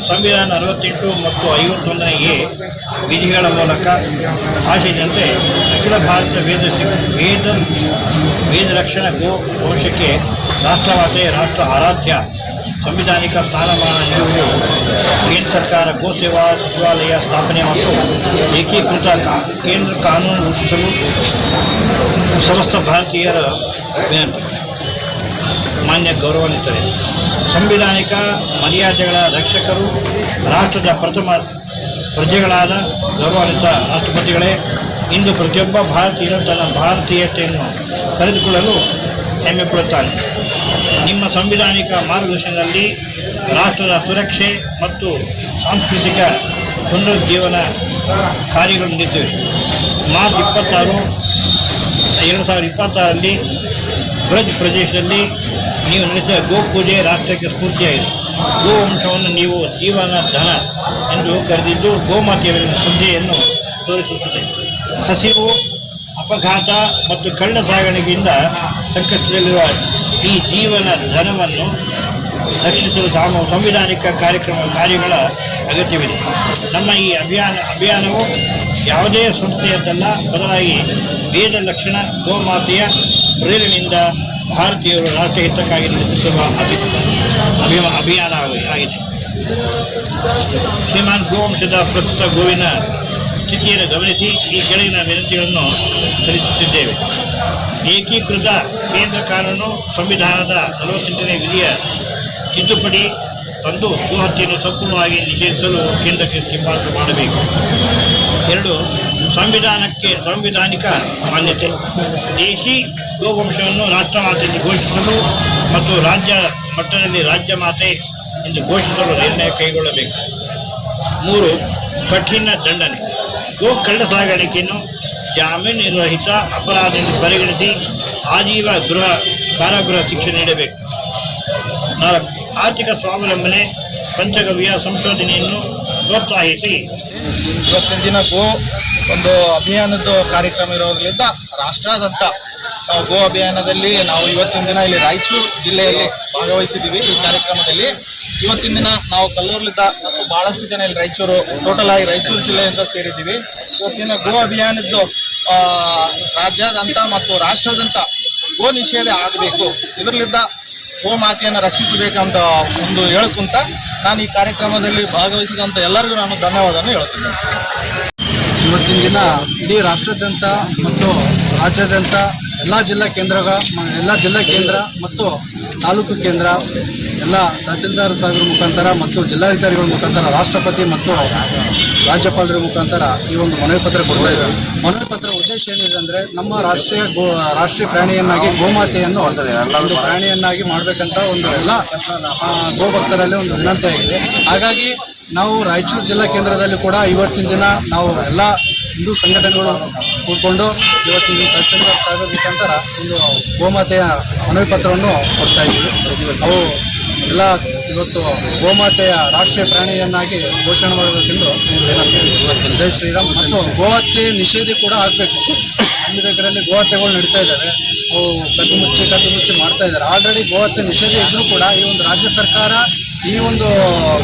ಸಂವಿಧಾನ 48 ಮತ್ತು 51 ವಿಧಿಗಳ ಮೂಲಕ ಆಶಿಸಿದಂತೆ ಅಖಿಲ ಭಾರತ ವೇದ ರಕ್ಷಣಾ ಗೋ ವಂಶಕ್ಕೆ ರಾಷ್ಟ್ರಮಾತೆ, ರಾಷ್ಟ್ರ ಆರಾಧ್ಯ ಸಂವಿಧಾನಿಕ ಸ್ಥಾನಮಾನ ನೀಡುವುದು, ಕೇಂದ್ರ ಸರ್ಕಾರ ಗೋ ಸೇವಾ ಸಚಿವಾಲಯ ಸ್ಥಾಪನೆ ಮತ್ತು ಏಕೀಕೃತ ಕೇಂದ್ರ ಕಾನೂನು ರೂಪಿಸಲು ಸಮಸ್ತ ಭಾರತೀಯರ ವಿನಂತಿ. ಮಾನ್ಯ ಗೌರವಾನ್ವಿತರೆ, ಸಂವಿಧಾನಿಕ ಮರ್ಯಾದೆಗಳ ರಕ್ಷಕರು, ರಾಷ್ಟ್ರದ ಪ್ರಥಮ ಪ್ರಜೆಗಳಾದ ಗೌರವಾನ್ವಿತ ರಾಷ್ಟ್ರಪತಿಗಳೇ, ಇಂದು ಪ್ರತಿಯೊಬ್ಬ ಭಾರತೀಯರು ತನ್ನ ಭಾರತೀಯತೆಯನ್ನು ಕಳೆದುಕೊಳ್ಳಲು ಹೆಮ್ಮೆ ಪಡುತ್ತಾನೆ. ನಿಮ್ಮ ಸಂವಿಧಾನಿಕ ಮಾರ್ಗದರ್ಶನದಲ್ಲಿ ರಾಷ್ಟ್ರದ ಸುರಕ್ಷೆ ಮತ್ತು ಸಾಂಸ್ಕೃತಿಕ ಪುನರುಜ್ಜೀವನ ಕಾರ್ಯಗಳು ನಡೆದಿವೆ. ಮಾರ್ಚ್ 26, 2026ರಲ್ಲಿ ಬ್ರಜ್ ಪ್ರದೇಶದಲ್ಲಿ ನೀವು ನಡೆಸಿದ ಗೋ ಪೂಜೆ ರಾಷ್ಟ್ರಕ್ಕೆ ಸ್ಫೂರ್ತಿಯಾಗಿದೆ. ಗೋವಂಶವನ್ನು ನೀವು ಜೀವನ ಧನ ಎಂದು ಕರೆದಿದ್ದು ಗೋಮಾತೆಯ ಶ್ರದ್ಧೆಯನ್ನು ತೋರಿಸುತ್ತದೆ. ಹಸಿವು, ಅಪಘಾತ ಮತ್ತು ಕಳ್ಳ ಸಾಗಾಣಿಕೆಯಿಂದ ಸಂಕಷ್ಟದಲ್ಲಿರುವ ಈ ಜೀವನ ಧನವನ್ನು ರಕ್ಷಿಸಲು ಸಂವಿಧಾನಿಕ ಕಾರ್ಯಗಳ ಅಗತ್ಯವಿದೆ. ನಮ್ಮ ಈ ಅಭಿಯಾನವು ಯಾವುದೇ ಸಂಸ್ಥೆಯದ್ದಲ್ಲ, ಬದಲಾಗಿ ವೇದ ಲಕ್ಷಣ ಗೋಮಾತೆಯ ಪ್ರೇರಣೆಯಿಂದ ಭಾರತೀಯರು ರಾಷ್ಟ್ರಹಿತಕ್ಕಾಗಿ ನಡೆಸುತ್ತಿರುವ ಅಭಿಯಾನ ಆಗಿದೆ. ಶ್ರೀಮಾನ್ ಗೋವಂಶದ ಪ್ರಸ್ತುತ ಗೋವಿನ ಸ್ಥಿತಿಯನ್ನು ಗಮನಿಸಿ ಈ ಕೆಳಗಿನ ವಿನಂತಿಗಳನ್ನು ಸಲ್ಲಿಸುತ್ತಿದ್ದೇವೆ. ಏಕೀಕೃತ ಕೇಂದ್ರ ಕಾನೂನು ಸಂವಿಧಾನದ 48ನೇ ವಿಧಿಯ ತಿದ್ದುಪಡಿ ತಂದು ಗೋಹತ್ಯೆಯನ್ನು ಸಂಪೂರ್ಣವಾಗಿ ನಿಷೇಧಿಸಲು ಕೇಂದ್ರಕ್ಕೆ ಶಿಫಾರಸು ಮಾಡಬೇಕು. 2. ಸಾಂವಿಧಾನಿಕ ಮಾನ್ಯತೆ. ದೇಶಿ ಗೋವಂಶವನ್ನು ರಾಷ್ಟ್ರಮಾತೆಯಲ್ಲಿ ಘೋಷಿಸಲು ಮತ್ತು ರಾಜ್ಯ ಮಟ್ಟದಲ್ಲಿ ರಾಜ್ಯ ಮಾತೆ ಎಂದು ಘೋಷಿಸಲು ನಿರ್ಣಯ ಕೈಗೊಳ್ಳಬೇಕು. 3. ಕಠಿಣ ದಂಡನೆ. ಗೋ ಕಳ್ಳ ಸಾಗಾಣಿಕೆಯನ್ನು ಜಾಮೀನು ರಹಿತ ಅಪರಾಧ ಎಂದು ಪರಿಗಣಿಸಿ ಆಜೀವ ಕಾರಾಗೃಹ ಶಿಕ್ಷೆ ನೀಡಬೇಕು. 4. ಆರ್ಥಿಕ ಸ್ವಾವಲಂಬನೆ ಪಂಚಗವ್ಯ ಸಂಶೋಧನೆಯನ್ನು ಪ್ರೋತ್ಸಾಹಿಸಿ. ಇವತ್ತಿನ ದಿನ ಗೋ ಒಂದು ಅಭಿಯಾನದ ಕಾರ್ಯಕ್ರಮ ಇರೋದ್ರಿಂದ ರಾಷ್ಟ್ರಾದ್ಯಂತ ಗೋ ಅಭಿಯಾನದಲ್ಲಿ ನಾವು ಇವತ್ತಿನ ದಿನ ಇಲ್ಲಿ ರಾಯಚೂರು ಜಿಲ್ಲೆಯಲ್ಲಿ ಭಾಗವಹಿಸಿದ್ದೀವಿ. ಈ ಕಾರ್ಯಕ್ರಮದಲ್ಲಿ ಇವತ್ತಿನ ದಿನ ನಾವು ಕಲ್ಲೂರ್ಲಿದ್ದ ಮತ್ತು ಬಹಳಷ್ಟು ಜನ ಇಲ್ಲಿ ರಾಯಚೂರು ಟೋಟಲ್ ಆಗಿ ರಾಯಚೂರು ಜಿಲ್ಲೆಯಿಂದ ಸೇರಿದ್ದೀವಿ. ಇವತ್ತಿನ ಗೋ ಅಭಿಯಾನದ್ದು ರಾಜ್ಯಾದ್ಯಂತ ಮತ್ತು ರಾಷ್ಟ್ರಾದ್ಯಂತ ಗೋ ನಿಷೇಧ ಆಗಬೇಕು. ಇದರಿಂದ ಗೋ ಮಾತೆಯನ್ನು ರಕ್ಷಿಸಬೇಕಂತ ಒಂದು ಹೇಳ್ಕೊಂತ ನಾನು ಈ ಕಾರ್ಯಕ್ರಮದಲ್ಲಿ ಭಾಗವಹಿಸಿದಂಥ ಎಲ್ಲರಿಗೂ ನಾನು ಧನ್ಯವಾದವನ್ನು ಹೇಳ್ತೀನಿ. ಇವತ್ತಿನ ದಿನ ಇಡೀ ರಾಷ್ಟ್ರಾದ್ಯಂತ ಮತ್ತು ರಾಜ್ಯಾದ್ಯಂತ ಎಲ್ಲ ಜಿಲ್ಲಾ ಕೇಂದ್ರ ಮತ್ತು ತಾಲೂಕು ಕೇಂದ್ರ ಎಲ್ಲ ತಹಸೀಲ್ದಾರ್ ಸಾಹೇಬರ ಮುಖಾಂತರ ಮತ್ತು ಜಿಲ್ಲಾಧಿಕಾರಿಗಳ ಮುಖಾಂತರ ರಾಷ್ಟ್ರಪತಿ ಮತ್ತು ರಾಜ್ಯಪಾಲರ ಮುಖಾಂತರ ಈ ಒಂದು ಮನವಿ ಪತ್ರ ಕೊಡ್ತಾ ಇದ್ದಾರೆ. ಮನವಿ ಪತ್ರ ಉದ್ದೇಶ ಏನಿದೆ ಅಂದರೆ ನಮ್ಮ ರಾಷ್ಟ್ರೀಯ ಪ್ರಾಣಿಯನ್ನಾಗಿ ಗೋಮಾತೆಯನ್ನು ಒಂದು ಪ್ರಾಣಿಯನ್ನಾಗಿ ಮಾಡಬೇಕಂತ ಒಂದು ಎಲ್ಲ ಗೋಭಕ್ತರಲ್ಲಿ ಒಂದು ವಿನಂತಿ ಆಗಿದೆ. ಹಾಗಾಗಿ ನಾವು ರಾಯಚೂರು ಜಿಲ್ಲಾ ಕೇಂದ್ರದಲ್ಲಿ ಕೂಡ ಇವತ್ತಿನ ದಿನ ನಾವು ಎಲ್ಲ ಹಿಂದೂ ಸಂಘಟನೆಗಳು ಕೂತ್ಕೊಂಡು ಇವತ್ತಿನ ದಿನ ತಹಸೀಲ್ದಾರ್ ಸಾಹೇಬರ ಮುಖಾಂತರ ಒಂದು ಗೋಮಾತೆಯ ಮನವಿ ಪತ್ರವನ್ನು ಕೊಡ್ತಾ ಇದ್ದೀವಿ. ಅವು ಎಲ್ಲ ಇವತ್ತು ಗೋಮಾತೆಯ ರಾಷ್ಟ್ರೀಯ ಪ್ರಾಣಿಯನ್ನಾಗಿ ಘೋಷಣೆ ಮಾಡಬೇಕೆಂದು ವಿನಂತಿ. ಜೈ ಶ್ರೀರಾಮ್. ಮತ್ತು ಗೋಹತ್ಯೆ ನಿಷೇಧ ಕೂಡ ಆಗಬೇಕು. ಅಲ್ಲಿನ ಕಡೆಯಲ್ಲಿ ಗೋಹತ್ಯೆಗಳು ನಡೀತಾ ಇದ್ದಾವೆ. ಅವು ಕದ್ದು ಮುಚ್ಚಿ ಮಾಡ್ತಾ ಇದ್ದಾರೆ. ಆಲ್ರೆಡಿ ಗೋಹತ್ಯೆ ನಿಷೇಧ ಇದ್ರೂ ಕೂಡ ಈ ಒಂದು ರಾಜ್ಯ ಸರ್ಕಾರ ಈ ಒಂದು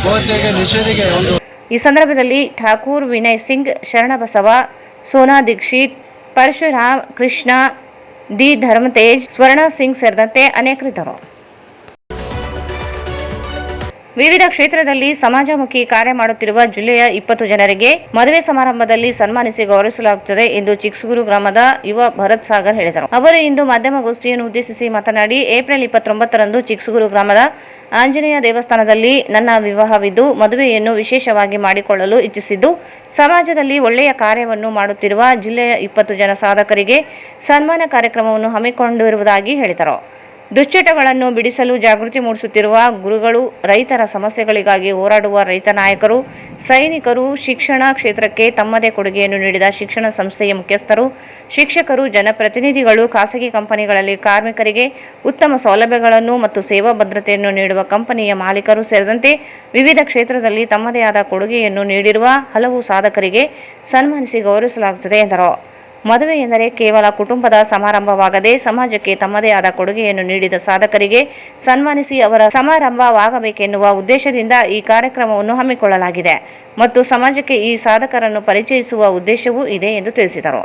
ಗೋಹತ್ಯೆಗೆ ನಿಷೇಧಿಗೆ ಒಂದು ಈ ಸಂದರ್ಭದಲ್ಲಿ ಠಾಕೂರ್ ವಿನಯ್ ಸಿಂಗ್, ಶರಣಬಸವ, ಸೋನಾ ದೀಕ್ಷಿತ್, ಪರಶುರಾಮ್, ಕೃಷ್ಣ, ಡಿ ಧರ್ಮತೇಜ್, ಸ್ವರ್ಣ ಸಿಂಗ್ ಸೇರಿದಂತೆ ಅನೇಕರಿದ್ದರು. ವಿವಿಧ ಕ್ಷೇತ್ರದಲ್ಲಿ ಸಮಾಜಮುಖಿ ಕಾರ್ಯ ಮಾಡುತ್ತಿರುವ ಜಿಲ್ಲೆಯ 20 ಜನರಿಗೆ ಮದುವೆ ಸಮಾರಂಭದಲ್ಲಿ ಸನ್ಮಾನಿಸಿ ಗೌರವಿಸಲಾಗುತ್ತದೆ ಎಂದು ಚಿಕ್ಸುಗುರು ಗ್ರಾಮದ ಯುವ ಭರತ್ ಸಾಗರ್ ಹೇಳಿದರು. ಅವರು ಇಂದು ಮಾಧ್ಯಮಗೋಷ್ಠಿಯನ್ನು ಉದ್ದೇಶಿಸಿ ಮಾತನಾಡಿ, ಏಪ್ರಿಲ್ 29ರಂದು ಚಿಕ್ಸುಗುರು ಗ್ರಾಮದ ಆಂಜನೇಯ ದೇವಸ್ಥಾನದಲ್ಲಿ ನನ್ನ ವಿವಾಹವಿದ್ದು ಮದುವೆಯನ್ನು ವಿಶೇಷವಾಗಿ ಮಾಡಿಕೊಳ್ಳಲು ಇಚ್ಛಿಸಿದ್ದು, ಸಮಾಜದಲ್ಲಿ ಒಳ್ಳೆಯ ಕಾರ್ಯವನ್ನು ಮಾಡುತ್ತಿರುವ ಜಿಲ್ಲೆಯ 20 ಜನ ಸಾಧಕರಿಗೆ ಸನ್ಮಾನ ಕಾರ್ಯಕ್ರಮವನ್ನು ಹಮ್ಮಿಕೊಂಡಿರುವುದಾಗಿ ಹೇಳಿದರು. ದುಶ್ಚಟಗಳನ್ನು ಬಿಡಿಸಲು ಜಾಗೃತಿ ಮೂಡಿಸುತ್ತಿರುವ ಗುರುಗಳು, ರೈತರ ಸಮಸ್ಯೆಗಳಿಗಾಗಿ ಹೋರಾಡುವ ರೈತ ನಾಯಕರು, ಸೈನಿಕರು, ಶಿಕ್ಷಣ ಕ್ಷೇತ್ರಕ್ಕೆ ತಮ್ಮದೇ ಕೊಡುಗೆಯನ್ನು ನೀಡಿದ ಶಿಕ್ಷಣ ಸಂಸ್ಥೆಯ ಮುಖ್ಯಸ್ಥರು, ಶಿಕ್ಷಕರು, ಜನಪ್ರತಿನಿಧಿಗಳು, ಖಾಸಗಿ ಕಂಪನಿಗಳಲ್ಲಿ ಕಾರ್ಮಿಕರಿಗೆ ಉತ್ತಮ ಸೌಲಭ್ಯಗಳನ್ನು ಮತ್ತು ಸೇವಾ ಭದ್ರತೆಯನ್ನು ನೀಡುವ ಕಂಪನಿಯ ಮಾಲೀಕರು ಸೇರಿದಂತೆ ವಿವಿಧ ಕ್ಷೇತ್ರದಲ್ಲಿ ತಮ್ಮದೇ ಆದ ಕೊಡುಗೆಯನ್ನು ನೀಡಿರುವ ಹಲವು ಸಾಧಕರಿಗೆ ಸನ್ಮಾನಿಸಿ ಗೌರವಿಸಲಾಗುತ್ತದೆ ಎಂದರು. ಮದುವೆ ಎಂದರೆ ಕೇವಲ ಕುಟುಂಬದ ಸಮಾರಂಭವಾಗದೆ ಸಮಾಜಕ್ಕೆ ತಮ್ಮದೇ ಆದ ಕೊಡುಗೆಯನ್ನು ನೀಡಿದ ಸಾಧಕರಿಗೆ ಸನ್ಮಾನಿಸಿ ಅವರ ಸಮಾರಂಭವಾಗಬೇಕೆನ್ನುವ ಉದ್ದೇಶದಿಂದ ಈ ಕಾರ್ಯಕ್ರಮವನ್ನು ಹಮ್ಮಿಕೊಳ್ಳಲಾಗಿದೆ ಮತ್ತು ಸಮಾಜಕ್ಕೆ ಈ ಸಾಧಕರನ್ನು ಪರಿಚಯಿಸುವ ಉದ್ದೇಶವೂ ಇದೆ ಎಂದು ತಿಳಿಸಿದರು.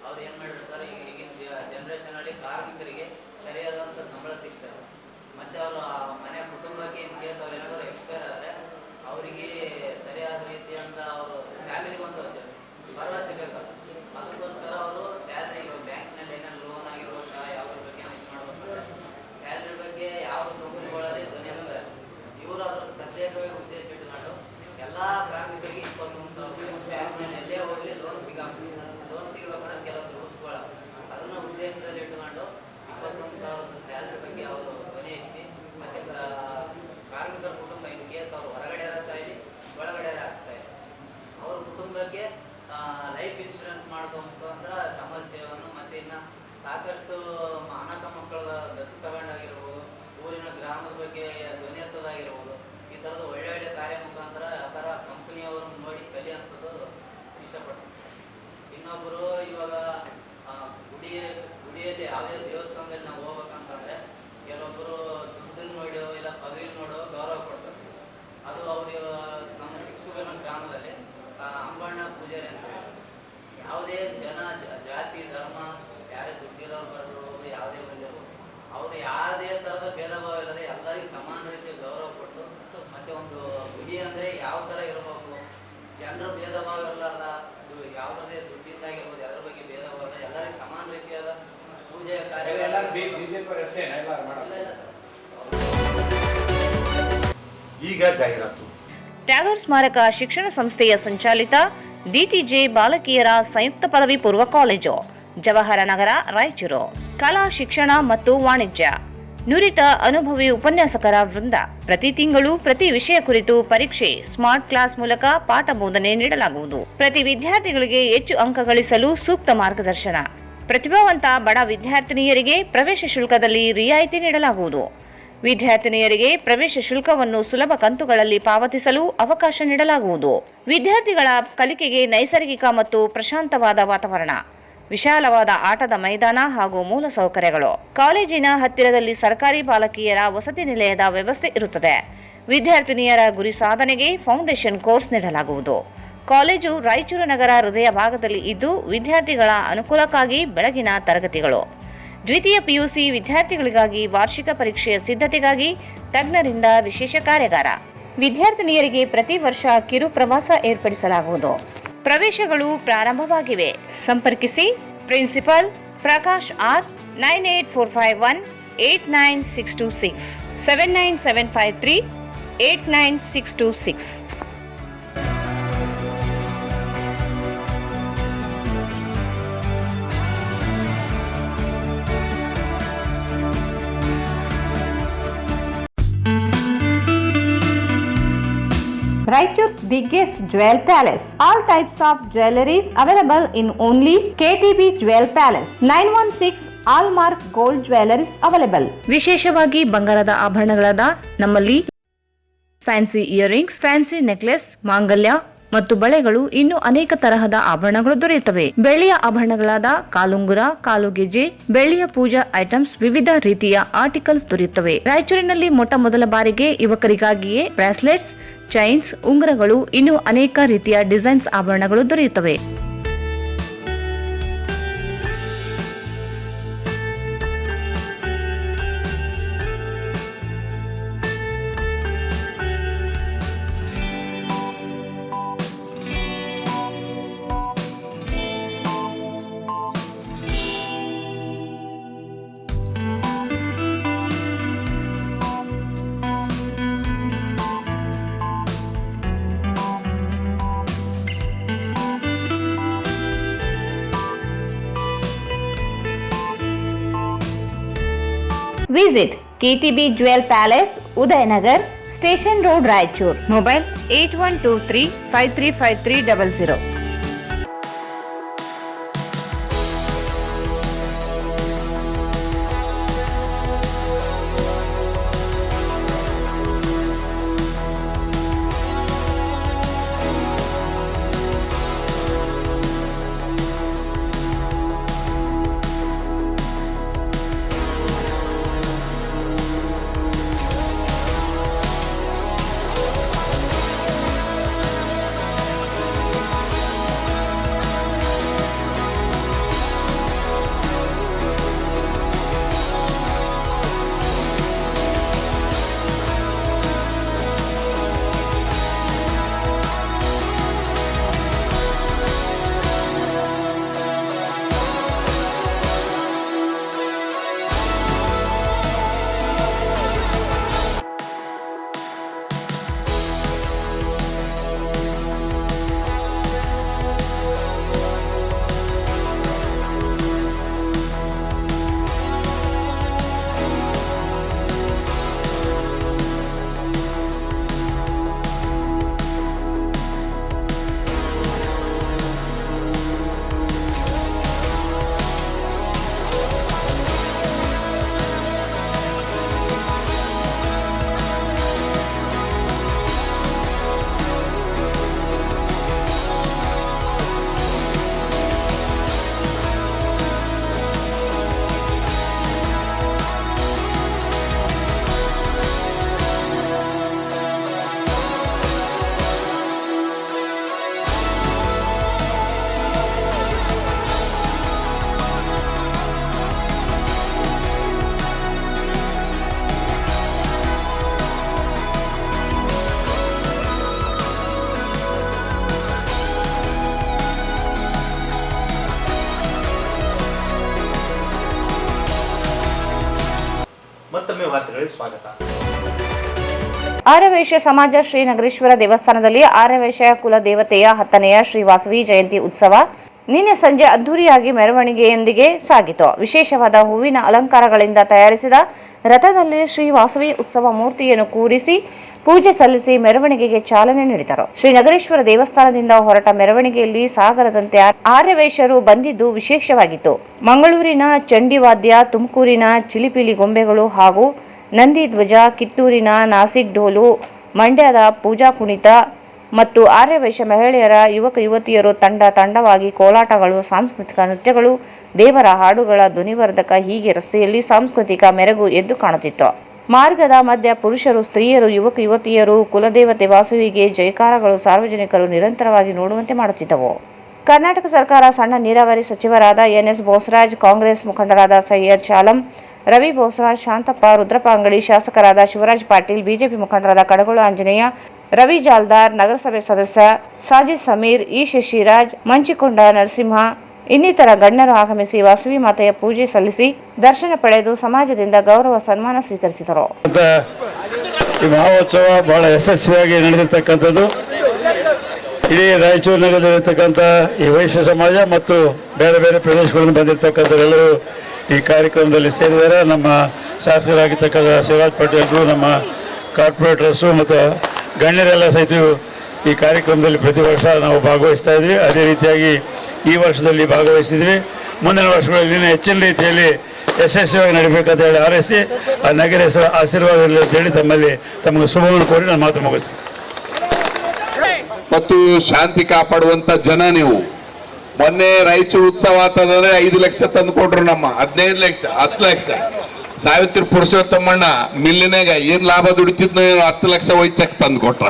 ಅವ್ರು ಏನು ಮಾಡಿರ್ತಾರೆ, ಈಗಿನ ಜನ್ರೇಷನಲ್ಲಿ ಕಾರ್ಮಿಕರಿಗೆ ಸರಿಯಾದಂಥ ಸಂಬಳ ಸಿಗ್ತಾರೆ. ಮತ್ತು ಅವರು ಮನೆ ಕುಟುಂಬಕ್ಕೆ ಇನ್ ಕೇಸ್ ಅವ್ರು ಏನಾದರೂ ಎಕ್ಸ್ಪೈರ್ ಆದರೆ ಅವರಿಗೆ ಸರಿಯಾದ ರೀತಿಯಿಂದ ಅವರು ಫ್ಯಾಮಿಲಿಗೆ ಒಂದು ಭರವಸೆ ಬೇಕಾಗುತ್ತೆ. ಅದಕ್ಕೋಸ್ಕರ ಅವರು ಸ್ಯಾಲ್ರಿ ಬ್ಯಾಂಕ್ನಲ್ಲಿ ಏನಾದ್ರು ಲೋನ್ ಆಗಿರ್ಬೋದು, ಯಾವುದ್ರ ಬಗ್ಗೆ ಮಾಡ್ಬೇಕಂದ್ರೆ ಸ್ಯಾಲ್ರಿ ಬಗ್ಗೆ ಯಾವ ಕಂಪನಿಗಳಲ್ಲಿ ಧ್ವನಿ ಇರ್ತಾರೆ. ಇವರು ಅದ್ರ ಪ್ರತ್ಯೇಕವಾಗಿ ಉದ್ದೇಶ ಇಟ್ಟುಕೊಂಡು ಎಲ್ಲ ಕಾರ್ಮಿಕರಿಗೆ 21,000 ರೂಪಾಯಿ ಬ್ಯಾಂಕ್ನಲ್ಲಿ ಎಲ್ಲೇ ಹೋಗಲಿ ಲೋನ್ ಸಿಗಬೇಕಂದ್ರೆ ಕೆಲವೊಂದು ರೂಲ್ಸ್ಗಳ ಅದನ್ನು ಉದ್ದೇಶದಲ್ಲಿ ಇಟ್ಟುಕೊಂಡು 21,000 ಸ್ಯಾಲ್ರಿ ಬಗ್ಗೆ ಅವರು ಧ್ವನಿ ಎತ್ತಿ, ಮತ್ತು ಕಾರ್ಮಿಕರ ಕುಟುಂಬ ಇನ್ ಕೇಸ್ ಅವರು ಹೊರಗಡೆ ಸಾಯಿಲಿ ಒಳಗಡೆ ಸಾಯಿಲಿ ಅವ್ರ ಕುಟುಂಬಕ್ಕೆ ಲೈಫ್ ಇನ್ಶೂರೆನ್ಸ್ ಮಾಡ್ಕೊಂಡ್ರೆ ಸಮಾಜ ಸೇವೆಯನ್ನು, ಮತ್ತು ಇನ್ನು ಸಾಕಷ್ಟು ಅನಾಥ ಮಕ್ಕಳ ದತ್ತು ತಗೊಂಡಾಗಿರ್ಬೋದು, ಊರಿನ ಗ್ರಾಮದ ಬಗ್ಗೆ ಧ್ವನಿ ಎತ್ತದಾಗಿರ್ಬೋದು, ಈ ಥರದ ಒಳ್ಳೆ ಕಾರ್ಯ ಮುಖಾಂತರ ಆ ಥರ ಕಂಪನಿಯವ್ರನ್ನ ನೋಡಿ ಕಲಿಯುವಂಥದ್ದು ಇಷ್ಟಪಡ್ತೀನಿ. ಇನ್ನೊಬ್ಬರು ಇವಾಗ ಗುಡಿಯಲ್ಲಿ ಯಾವುದೇ ದೇವಸ್ಥಾನದಲ್ಲಿ ನಾವು ಹೋಗ್ಬೇಕಂತಂದರೆ ಕೆಲವೊಬ್ಬರು ದುಡ್ಡನ್ನು ನೋಡೋ ಇಲ್ಲ ಪದವಿ ನೋಡೋ ಗೌರವ ಕೊಡ್ತಾರೆ. ಅದು ಅವರು ನಮ್ಮ ಚಿಕ್ಸುಗನ ಗ್ರಾಮದಲ್ಲಿ ಅಂಬಣ್ಣ ಪೂಜಾರಿ ಅಂತ ಯಾವುದೇ ಜನ ಜಾತಿ ಧರ್ಮ ಯಾರೇ ದುಡ್ಡಿರೋರು ಬರ್ಬೋದು, ಯಾವುದೇ ಬಂದಿರ್ಬೋದು, ಅವರು ಯಾವುದೇ ಥರದ ಭೇದ ಭಾವ ಇಲ್ಲದೆ ಎಲ್ಲರಿಗೂ ಸಮಾನ ರೀತಿಯ ಗೌರವ ಕೊಟ್ಟು, ಮತ್ತು ಒಂದು ಗುಡಿ ಅಂದರೆ ಯಾವ ಥರ ಇರಬೇಕು, ಜನರು ಭೇದ ಭಾವ ಇರಲಾರ್ದ, ಯಾವುದೇ ದುಡ್ಡಿಂದಾಗಿರ್ಬೋದು ಅದ್ರ ಬಗ್ಗೆ ಭೇದ ಭಾವ ಇಲ್ಲ, ಎಲ್ಲರಿಗೂ ಸಮಾನ ರೀತಿಯಾದ ಪೂಜೆಯ ಕಾರ್ಯಗಳೆಲ್ಲ ಈಗ ಜಾಹೀರಾತು. ಟ್ಯಾಗೋರ್ ಸ್ಮಾರಕ ಶಿಕ್ಷಣ ಸಂಸ್ಥೆಯ ಸಂಚಾಲಿತ ಡಿಟಿಜೆ ಬಾಲಕಿಯರ ಸಂಯುಕ್ತ ಪದವಿ ಪೂರ್ವ ಕಾಲೇಜು, ಜವಾಹರ ನಗರ, ರಾಯಚೂರು. ಕಲಾ ಶಿಕ್ಷಣ ಮತ್ತು ವಾಣಿಜ್ಯ, ನುರಿತ ಅನುಭವಿ ಉಪನ್ಯಾಸಕರ ವೃಂದ. ಪ್ರತಿ ತಿಂಗಳು ಪ್ರತಿ ವಿಷಯ ಕುರಿತು ಪರೀಕ್ಷೆ, ಸ್ಮಾರ್ಟ್ ಕ್ಲಾಸ್ ಮೂಲಕ ಪಾಠ ಬೋಧನೆ ನೀಡಲಾಗುವುದು. ಪ್ರತಿ ವಿದ್ಯಾರ್ಥಿಗಳಿಗೆ ಹೆಚ್ಚು ಅಂಕ ಗಳಿಸಲು ಸೂಕ್ತ ಮಾರ್ಗದರ್ಶನ. ಪ್ರತಿಭಾವಂತ ಬಡ ವಿದ್ಯಾರ್ಥಿನಿಯರಿಗೆ ಪ್ರವೇಶ ಶುಲ್ಕದಲ್ಲಿ ರಿಯಾಯಿತಿ ನೀಡಲಾಗುವುದು. ವಿದ್ಯಾರ್ಥಿನಿಯರಿಗೆ ಪ್ರವೇಶ ಶುಲ್ಕವನ್ನು ಸುಲಭ ಕಂತುಗಳಲ್ಲಿ ಪಾವತಿಸಲು ಅವಕಾಶ ನೀಡಲಾಗುವುದು. ವಿದ್ಯಾರ್ಥಿಗಳ ಕಲಿಕೆಗೆ ನೈಸರ್ಗಿಕ ಮತ್ತು ಪ್ರಶಾಂತವಾದ ವಾತಾವರಣ, ವಿಶಾಲವಾದ ಆಟದ ಮೈದಾನ ಹಾಗೂ ಮೂಲಸೌಕರ್ಯಗಳು. ಕಾಲೇಜಿನ ಹತ್ತಿರದಲ್ಲಿ ಸರ್ಕಾರಿ ಬಾಲಕಿಯರ ವಸತಿ ನಿಲಯದ ವ್ಯವಸ್ಥೆ ಇರುತ್ತದೆ. ವಿದ್ಯಾರ್ಥಿನಿಯರ ಗುರಿ ಸಾಧನೆಗೆ ಫೌಂಡೇಶನ್ ಕೋರ್ಸ್ ನೀಡಲಾಗುವುದು. ಕಾಲೇಜು ರಾಯಚೂರು ನಗರ ಹೃದಯ ಭಾಗದಲ್ಲಿ ಇದ್ದು ವಿದ್ಯಾರ್ಥಿಗಳ ಅನುಕೂಲಕ್ಕಾಗಿ ಬೆಳಗಿನ ತರಗತಿಗಳು. ದ್ವಿತೀಯ ಪಿಯುಸಿ ವಿದ್ಯಾರ್ಥಿಗಳಿಗಾಗಿ ವಾರ್ಷಿಕ ಪರೀಕ್ಷೆಯ ಸಿದ್ಧತೆಗಾಗಿ ತಜ್ಞರಿಂದ ವಿಶೇಷ ಕಾರ್ಯಾಗಾರ. ವಿದ್ಯಾರ್ಥಿನಿಯರಿಗೆ ಪ್ರತಿ ವರ್ಷ ಕಿರು ಪ್ರವಾಸ ಏರ್ಪಡಿಸಲಾಗುವುದು. ಪ್ರವೇಶಗಳು ಪ್ರಾರಂಭವಾಗಿವೆ. ಸಂಪರ್ಕಿಸಿ principal Prakash R 9845189626 79753 89626. Raichur's biggest jewel palace. All types of jewelries available in only KTB Jewel Palace. 916 Allmark Gold Jewelries available. ವಿಶೇಷವಾಗಿ ಬಂಗಾರದ ಆಭರಣಗಳಾದ ನಮ್ಮಲ್ಲಿ ಫ್ಯಾನ್ಸಿ ಇಯರಿಂಗ್ಸ್, ಫ್ಯಾನ್ಸಿ ನೆಕ್ಲೆಸ್, ಮಾಂಗಲ್ಯ ಮತ್ತು ಬಳೆಗಳು, ಇನ್ನು ಅನೇಕ ತರಹದ ಆಭರಣಗಳು ದೊರೆಯುತ್ತವೆ. ಬೆಳ್ಳಿಯ ಆಭರಣಗಳಾದ ಕಾಲುಂಗುರ, ಕಾಲುಗೆಜೆ, ಬೆಳ್ಳಿಯ ಪೂಜಾ ಐಟಮ್ಸ್, ವಿವಿಧ ರೀತಿಯ ಆರ್ಟಿಕಲ್ಸ್ ದೊರೆಯುತ್ತವೆ. ರಾಯಚೂರಿನಲ್ಲಿ ಮೊಟ್ಟ ಮೊದಲ ಬಾರಿಗೆ ಯುವಕರಿಗಾಗಿಯೇ ಬ್ರಾಸ್ಲೆಟ್ಸ್, ಚೈನ್ಸ್, ಉಂಗುರಗಳು, ಇನ್ನು ಅನೇಕ ರೀತಿಯ ಡಿಸೈನ್ಸ್ ಆಭರಣಗಳು ದೊರೆಯುತ್ತವೆ. Visit KTB Jewel Palace, Udayanagar, Station Road, Raichur. Mobile 8123 535300. ಮತ್ತೊಮ್ಮೆ ವಾರ್ತೆಗಳಿಗೆ ಸ್ವಾಗತ. ಆರ್ಯವೈಶ್ಯ ಸಮಾಜ ಶ್ರೀ ನಗರೇಶ್ವರ ದೇವಸ್ಥಾನದಲ್ಲಿ ಆರ್ಯವೈಶ್ಯ ಕುಲ ದೇವತೆಯ 10ನೆಯ ಶ್ರೀ ವಾಸವಿ ಜಯಂತಿ ಉತ್ಸವ ನಿನ್ನೆ ಸಂಜೆ ಅದ್ದೂರಿಯಾಗಿ ಮೆರವಣಿಗೆಯೊಂದಿಗೆ ಸಾಗಿತು. ವಿಶೇಷವಾದ ಹೂವಿನ ಅಲಂಕಾರಗಳಿಂದ ತಯಾರಿಸಿದ ರಥದಲ್ಲಿ ಶ್ರೀ ವಾಸವಿ ಉತ್ಸವ ಮೂರ್ತಿಯನ್ನು ಕೂರಿಸಿ ಪೂಜೆ ಸಲ್ಲಿಸಿ ಮೆರವಣಿಗೆಗೆ ಚಾಲನೆ ನೀಡಿದರು. ಶ್ರೀ ನಗರೇಶ್ವರ ದೇವಸ್ಥಾನದಿಂದ ಹೊರಟ ಮೆರವಣಿಗೆಯಲ್ಲಿ ಸಾಗರದಂತೆ ಆರ್ಯವೈಶ್ಯರು ಬಂದಿದ್ದು ವಿಶೇಷವಾಗಿತ್ತು. ಮಂಗಳೂರಿನ ಚಂಡಿವಾದ್ಯ, ತುಮಕೂರಿನ ಚಿಲಿಪಿಲಿ ಗೊಂಬೆಗಳು ಹಾಗೂ ನಂದಿ ಧ್ವಜ, ಕಿತ್ತೂರಿನ ನಾಸಿಕ್ ಢೋಲು, ಮಂಡ್ಯದ ಪೂಜಾ ಕುಣಿತ ಮತ್ತು ಆರ್ಯವೈಶ್ಯ ಮಹಿಳೆಯರ ಯುವಕ ಯುವತಿಯರು ತಂಡವಾಗಿ ಕೋಲಾಟಗಳು, ಸಾಂಸ್ಕೃತಿಕ ನೃತ್ಯಗಳು, ದೇವರ ಹಾಡುಗಳ ಧ್ವನಿವರ್ಧಕ ಹೀಗೆ ರಸ್ತೆಯಲ್ಲಿ ಸಾಂಸ್ಕೃತಿಕ ಮೆರುಗು ಎದ್ದು ಕಾಣುತ್ತಿತ್ತು. ಮಾರ್ಗದ ಮಧ್ಯ ಪುರುಷರು, ಸ್ತ್ರೀಯರು, ಯುವಕ ಯುವತಿಯರು ಕುಲದೇವತೆ ವಾಸವಿಗೆ ಜಯಕಾರಗಳು ಸಾರ್ವಜನಿಕರು ನಿರಂತರವಾಗಿ ನೋಡುವಂತೆ ಮಾಡುತ್ತಿದ್ದವು. ಕರ್ನಾಟಕ ಸರ್ಕಾರ ಸಣ್ಣ ನೀರಾವರಿ ಸಚಿವರಾದ ಎನ್.ಎಸ್. ಬೋಸರಾಜ್, ಕಾಂಗ್ರೆಸ್ ಮುಖಂಡರಾದ ಸೈಯದ್ ಶಾಲಂ, ರವಿ ಬೋಸರಾಜ್, ಶಾಂತಪ್ಪ, ರುದ್ರಪ್ಪ ಅಂಗಡಿ, ಶಾಸಕರಾದ ಶಿವರಾಜ್ ಪಾಟೀಲ್, ಬಿಜೆಪಿ ಮುಖಂಡರಾದ ಕಡಗೋಳು ಆಂಜನೇಯ, ರವಿ ಜಾಲ್ದಾರ್, ನಗರಸಭೆ ಸದಸ್ಯ ಸಾಜಿದ್ ಸಮೀರ್, ಇ ಶಶಿರಾಜ್, ಮಂಚಿಕೊಂಡ ನರಸಿಂಹ ಇನ್ನಿತರ ಗಣ್ಯರು ಆಗಮಿಸಿ ವಾಸವಿ ಮಾತೆಯ ಪೂಜೆ ಸಲ್ಲಿಸಿ ದರ್ಶನ ಪಡೆದು ಸಮಾಜದಿಂದ ಗೌರವ ಸನ್ಮಾನ ಸ್ವೀಕರಿಸಿದರು. ಈ ಮಹೋತ್ಸವ ಬಹಳ ಯಶಸ್ವಿಯಾಗಿ ನಡೆದಿರ್ತಕ್ಕಂಥದ್ದು. ಇಡೀ ರಾಯಚೂರು ನಗರದಲ್ಲಿರ್ತಕ್ಕಂಥ ಈ ವೈಶ್ಯ ಸಮಾಜ ಮತ್ತು ಬೇರೆ ಬೇರೆ ಪ್ರದೇಶಗಳಿಂದ ಬಂದಿರತಕ್ಕಂಥವರೆಲ್ಲರೂ ಈ ಕಾರ್ಯಕ್ರಮದಲ್ಲಿ ಸೇರಿದ್ದಾರೆ. ನಮ್ಮ ಶಾಸಕರಾಗಿರ್ತಕ್ಕಂಥ ಶಿವರಾಜ್ ಪಾಟೀಲ್ರು, ನಮ್ಮ ಕಾರ್ಪೊರೇಟರ್ಸು ಮತ್ತು ಗಣ್ಯರೆಲ್ಲ ಸಹಿತ ಈ ಕಾರ್ಯಕ್ರಮದಲ್ಲಿ ಪ್ರತಿ ವರ್ಷ ನಾವು ಭಾಗವಹಿಸ್ತಾ ಇದ್ವಿ. ಅದೇ ರೀತಿಯಾಗಿ ಈ ವರ್ಷದಲ್ಲಿ ಭಾಗವಹಿಸಿದ್ವಿ. ಮುಂದಿನ ವರ್ಷಗಳಲ್ಲಿ ಇನ್ನೂ ಹೆಚ್ಚಿನ ರೀತಿಯಲ್ಲಿ ಯಶಸ್ವಿಯಾಗಿ ನಡೀಬೇಕಂತ ಹೇಳಿ ಹಾರೈಸಿ ಆ ನಗರ ಆಶೀರ್ವಾದ ಅಂತೇಳಿ ತಮಗೆ ಶುಭವನ್ನು ಕೋರಿ ನಾನು ಮಾತು ಮುಗಿಸ್ತೀನಿ. ಮತ್ತು ಶಾಂತಿ ಕಾಪಾಡುವಂತ ಜನ ನೀವು. ಮೊನ್ನೆ ರಾಯಚೂರು ಉತ್ಸವ ಅಂತಂದ್ರೆ 5 ಲಕ್ಷ ತಂದು ಕೊಟ್ರು, ನಮ್ಮ 15 ಲಕ್ಷ 10 ಲಕ್ಷ. ಸಾವಿತ್ರಿ ಪುರುಷೋತ್ತಮಣ್ಣ ಮಿಲ್ಲಿನಾಗ ಏನ್ ಲಾಭ ದುಡಿತಿದ್ನೋ 10 ಲಕ್ಷ ಹೋಗಿ ಚೆಕ್ ತಂದು ಕೊಟ್ರ.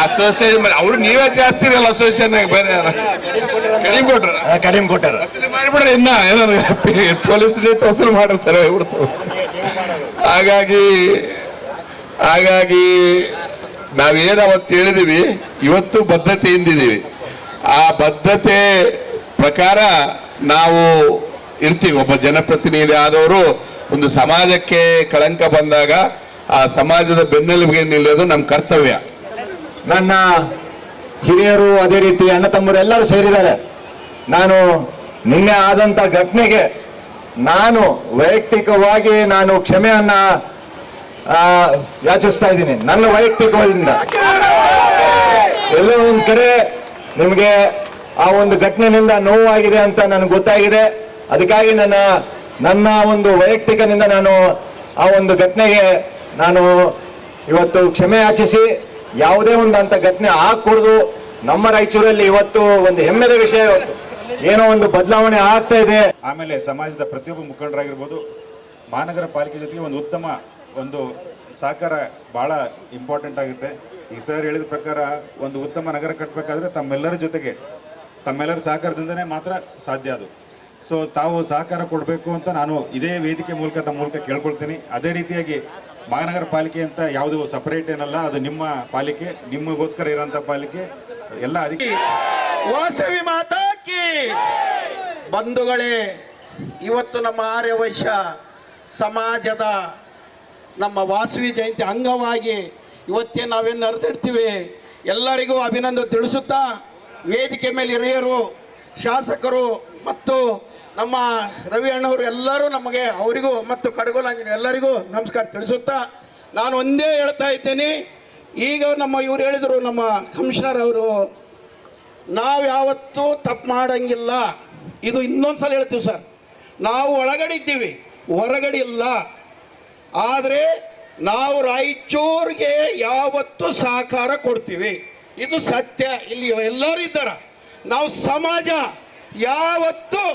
ಅಸೋಸಿಯೇಷನ್ ಅವ್ರು ನೀವೇ ಜಾಸ್ತಿ ಇರಲ್ಲ, ಅಸೋಸಿಯೇಷನ್ ಬೇರೆ ಯಾರ ಕಡಿಮೆ ಕೊಟ್ಟಾರ ಮಾಡಿಬಿಡ್ರಿ. ಇನ್ನ ಏನಾದ್ರು ಪೊಲೀಸ್ ರೇಟ್ ವಸೂಲು ಮಾಡ್ರಿ ಸರ್ ಹೋಗ್ಬಿಡ್ತು. ಹಾಗಾಗಿ ನಾವೇನು ಅವತ್ತು ಹೇಳಿದೀವಿ, ಇವತ್ತು ಬದ್ಧತೆಯಿಂದಿದ್ದೀವಿ. ಆ ಬದ್ಧತೆ ಪ್ರಕಾರ ನಾವು ಇರ್ತೀವಿ. ಒಬ್ಬ ಜನಪ್ರತಿನಿಧಿ ಆದವರು ಒಂದು ಸಮಾಜಕ್ಕೆ ಕಳಂಕ ಬಂದಾಗ ಆ ಸಮಾಜದ ಬೆನ್ನೆಲುಬಿಗೆ ನಿಲ್ಲೋದು ನಮ್ಮ ಕರ್ತವ್ಯ. ನನ್ನ ಹಿರಿಯರು ಅದೇ ರೀತಿ ಅಣ್ಣ ತಮ್ಮರು ಎಲ್ಲರೂ ಸೇರಿದ್ದಾರೆ. ನಾನು ನಿನ್ನೆ ಆದಂತ ಘಟನೆಗೆ ನಾನು ವೈಯಕ್ತಿಕವಾಗಿ ಕ್ಷಮೆಯನ್ನ ಯಾಚಿಸ್ತಾ ಇದ್ದೀನಿ. ನನ್ನ ವೈಯಕ್ತಿಕದಿಂದ ಎಲ್ಲೋ ಒಂದ್ ಕಡೆ ನಿಮಗೆ ಆ ಒಂದು ಘಟನೆಯಿಂದ ನೋವಾಗಿದೆ ಅಂತ ನನಗೆ ಗೊತ್ತಾಗಿದೆ. ಅದಕ್ಕಾಗಿ ನನ್ನ ಒಂದು ವೈಯಕ್ತಿಕದಿಂದ ಆ ಒಂದು ಘಟನೆಗೆ ಇವತ್ತು ಕ್ಷಮೆ ಯಾಚಿಸಿ ಯಾವುದೇ ಒಂದು ಅಂತ ಘಟನೆ ಆಗಕೂಡದು. ನಮ್ಮ ರಾಯಚೂರಲ್ಲಿ ಇವತ್ತು ಒಂದು ಹೆಮ್ಮೆದ ವಿಷಯ, ಇವತ್ತು ಏನೋ ಒಂದು ಬದಲಾವಣೆ ಆಗ್ತಾ ಇದೆ. ಆಮೇಲೆ ಸಮಾಜದ ಪ್ರತಿಯೊಬ್ಬ ಮುಖಂಡರಾಗಿರ್ಬೋದು, ಮಹಾನಗರ ಪಾಲಿಕೆ ಜೊತೆಗೆ ಒಂದು ಉತ್ತಮ ಒಂದು ಸಹಕಾರ ಬಹಳ ಇಂಪಾರ್ಟೆಂಟ್ ಆಗುತ್ತೆ. ಈ ಸರ್ ಹೇಳಿದ ಪ್ರಕಾರ ಒಂದು ಉತ್ತಮ ನಗರ ಕಟ್ಟಬೇಕಾದ್ರೆ ತಮ್ಮೆಲ್ಲರ ಜೊತೆಗೆ ತಮ್ಮೆಲ್ಲರ ಸಹಕಾರದಿಂದನೇ ಮಾತ್ರ ಸಾಧ್ಯ ಅದು. ಸೊ ತಾವು ಸಹಕಾರ ಕೊಡಬೇಕು ಅಂತ ನಾನು ಇದೇ ವೇದಿಕೆ ಮೂಲಕ ತಮ್ಮ ಮೂಲಕ ಕೇಳ್ಕೊಳ್ತೀನಿ. ಅದೇ ರೀತಿಯಾಗಿ ಮಹಾನಗರ ಪಾಲಿಕೆ ಅಂತ ಯಾವುದು ಸಪರೇಟ್ ಏನಲ್ಲ, ಅದು ನಿಮ್ಮ ಪಾಲಿಕೆ, ನಿಮಗೋಸ್ಕರ ಇರೋಂಥ ಪಾಲಿಕೆ ಎಲ್ಲ. ಅದಕ್ಕೆ ವಾಸವಿ ಮಾತಾಕಿ ಬಂಧುಗಳೇ, ಇವತ್ತು ನಮ್ಮ ಆರ್ಯವೈಶ್ಯ ಸಮಾಜದ ನಮ್ಮ ವಾಸವಿ ಜಯಂತಿ ಅಂಗವಾಗಿ ಇವತ್ತೇ ನಾವೇನು ನಡೆದಿರ್ತೀವಿ, ಎಲ್ಲರಿಗೂ ಅಭಿನಂದನೆ ತಿಳಿಸುತ್ತಾ ವೇದಿಕೆ ಮೇಲೆ ಹಿರಿಯರು, ಶಾಸಕರು ಮತ್ತು ನಮ್ಮ ರವಿ ಅಣ್ಣವರು ಎಲ್ಲರೂ ಅವರಿಗೂ ಮತ್ತು ಕಡಗೋಲು ಆಂಜನೇಯ ಎಲ್ಲರಿಗೂ ನಮಸ್ಕಾರ ತಿಳಿಸುತ್ತಾ ನಾನು ಒಂದೇ ಹೇಳ್ತಾ ಇದ್ದೇನೆ. ಈಗ ಇವ್ರು ಹೇಳಿದರು, ನಮ್ಮ ಕಮಿಷನರ್ ಅವರು, ನಾವು ಯಾವತ್ತೂ ತಪ್ಪು ಮಾಡಂಗಿಲ್ಲ. ಇದು ಇನ್ನೊಂದು ಸಲ ಹೇಳ್ತೀವಿ ಸರ್, ನಾವು ಒಳಗಡೆ ಇದ್ದೀವಿ, ಹೊರಗಡೆ ಇಲ್ಲ. ಆದರೆ ನಾವು ರಾಯಚೂರಿಗೆ ಯಾವತ್ತೂ ಸಹಕಾರ ಕೊಡ್ತೀವಿ, ಇದು ಸತ್ಯ. ಇಲ್ಲಿ ಎಲ್ಲರೂ ಇದ್ದಾರೆ. ನಾವು ಸಮಾಜ ಯಾವತ್ತೂ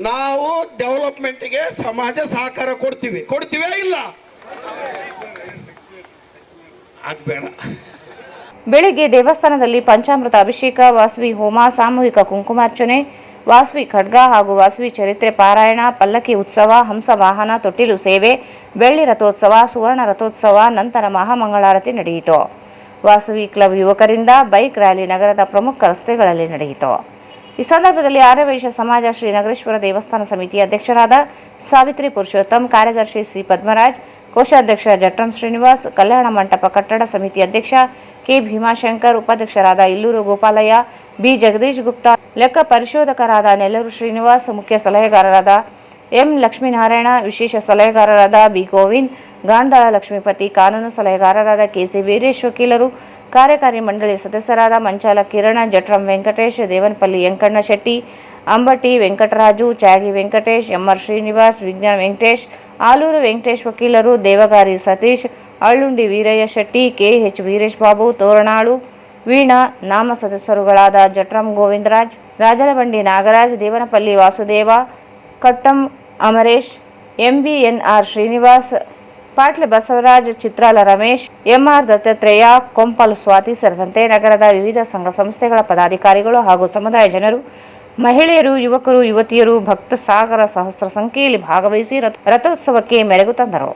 ನಾವು ಡೆವಲಪ್ಮೆಂಟ್ಗೆ ಸಮಾಜ ಸಹಕಾರ ಕೊಡ್ತೀವೇ ಇಲ್ಲ ಆಗ್ಬೇಡ. ಬೆಳಿಗ್ಗೆ ದೇವಸ್ಥಾನದಲ್ಲಿ ಪಂಚಾಮೃತ ಅಭಿಷೇಕ, ವಾಸವಿ ಹೋಮ, ಸಾಮೂಹಿಕ ಕುಂಕುಮಾರ್ಚನೆ, ವಾಸವಿ ಖಡ್ಗ ಹಾಗೂ ವಾಸವಿ ಚರಿತ್ರೆ ಪಾರಾಯಣ, ಪಲ್ಲಕ್ಕಿ ಉತ್ಸವ, ಹಂಸ ವಾಹನ, ತೊಟ್ಟಿಲು ಸೇವೆ, ಬೆಳ್ಳಿ ರಥೋತ್ಸವ, ಸುವರ್ಣ ರಥೋತ್ಸವ, ನಂತರ ಮಹಾಮಂಗಳಾರತಿ ನಡೆಯಿತು. ವಾಸವಿ ಕ್ಲಬ್ ಯುವಕರಿಂದ ಬೈಕ್ ರ್ಯಾಲಿ ನಗರದ ಪ್ರಮುಖ ರಸ್ತೆಗಳಲ್ಲಿ ನಡೆಯಿತು. ಈ ಸಂದರ್ಭದಲ್ಲಿ ಆರ್ಯವೈಶ್ಯ ಸಮಾಜ ಶ್ರೀ ನಗರೇಶ್ವರ ದೇವಸ್ಥಾನ ಸಮಿತಿ ಅಧ್ಯಕ್ಷರಾದ ಸಾವಿತ್ರಿ ಪುರುಷೋತ್ತಮ್, ಕಾರ್ಯದರ್ಶಿ ಸಿ ಪದ್ಮರಾಜ್, ಕೋಶಾಧ್ಯಕ್ಷ ಜಟ್ರಂ ಶ್ರೀನಿವಾಸ್, ಕಲ್ಯಾಣ ಮಂಟಪ ಕಟ್ಟಡ ಸಮಿತಿ ಅಧ್ಯಕ್ಷ ಕೆ ಭೀಮಾಶಂಕರ್, ಉಪಾಧ್ಯಕ್ಷರಾದ ಇಲ್ಲೂರು ಗೋಪಾಲಯ್ಯ, ಬಿ ಜಗದೀಶ್ ಗುಪ್ತಾ, ಲೆಕ್ಕ ಪರಿಶೋಧಕರಾದ ನೆಲ್ಲೂರು ಶ್ರೀನಿವಾಸ್, ಮುಖ್ಯ ಸಲಹೆಗಾರರಾದ ಎಂ ಲಕ್ಷ್ಮೀನಾರಾಯಣ, ವಿಶೇಷ ಸಲಹೆಗಾರರಾದ ಬಿ ಗೋವಿಂದ್, ಗಾಂಧಾಳ ಲಕ್ಷ್ಮೀಪತಿ, ಕಾನೂನು ಸಲಹೆಗಾರರಾದ ಕೆಸಿ ವೀರೇಶ್, ವಕೀಲರು, ಕಾರ್ಯಕಾರಿ ಮಂಡಳಿ ಸದಸ್ಯರಾದ ಮಂಚಾಲ ಕಿರಣ, ಜಟ್ರಂ ವೆಂಕಟೇಶ್, ದೇವನಪಲ್ಲಿ ಯಂಕಣ್ಣ ಶೆಟ್ಟಿ, ಅಂಬಟಿ ವೆಂಕಟರಾಜು, ಚಾಗಿ ವೆಂಕಟೇಶ್, ಎಂಆರ್ ಶ್ರೀನಿವಾಸ್, ವಿಜ್ಞಾನ ವೆಂಕಟೇಶ್, ಆಲೂರು ವೆಂಕಟೇಶ್ ವಕೀಲರು, ದೇವಗಾರಿ ಸತೀಶ್, ಅಳ್ಳುಂಡಿ ವೀರಯ್ಯ ಶೆಟ್ಟಿ, ಕೆಎಚ್ ವೀರೇಶ್ ಬಾಬು, ತೋರಣಾಳು ವೀಣಾ, ನಾಮ ಸದಸ್ಯರುಗಳಾದ ಜಟ್ರಂ ಗೋವಿಂದರಾಜ್, ರಾಜಲಬಂಡಿ ನಾಗರಾಜ್, ದೇವನಪಲ್ಲಿ ವಾಸುದೇವ, ಕಟ್ಟಂ ಅಮರೇಶ್, ಎಂಬಿಎನ್ಆರ್ ಶ್ರೀನಿವಾಸ್, ಪಾಟ್ಲೆ ಬಸವರಾಜ್, ಚಿತ್ರಾಲ ರಮೇಶ್, ಎಂಆರ್ ದತ್ತಾತ್ರೇಯ, ಕೊಂಪಲ್ ಸ್ವಾತಿ ಸೇರಿದಂತೆ ನಗರದ ವಿವಿಧ ಸಂಘ ಸಂಸ್ಥೆಗಳ ಪದಾಧಿಕಾರಿಗಳು ಹಾಗೂ ಸಮುದಾಯ ಜನರು, ಮಹಿಳೆಯರು, ಯುವಕರು, ಯುವತಿಯರು ಭಕ್ತ ಸಾಗರ ಸಹಸ್ರ ಸಂಖ್ಯೆಯಲ್ಲಿ ಭಾಗವಹಿಸಿ ರಥೋತ್ಸವಕ್ಕೆ ಮೆರುಗು ತಂದರು.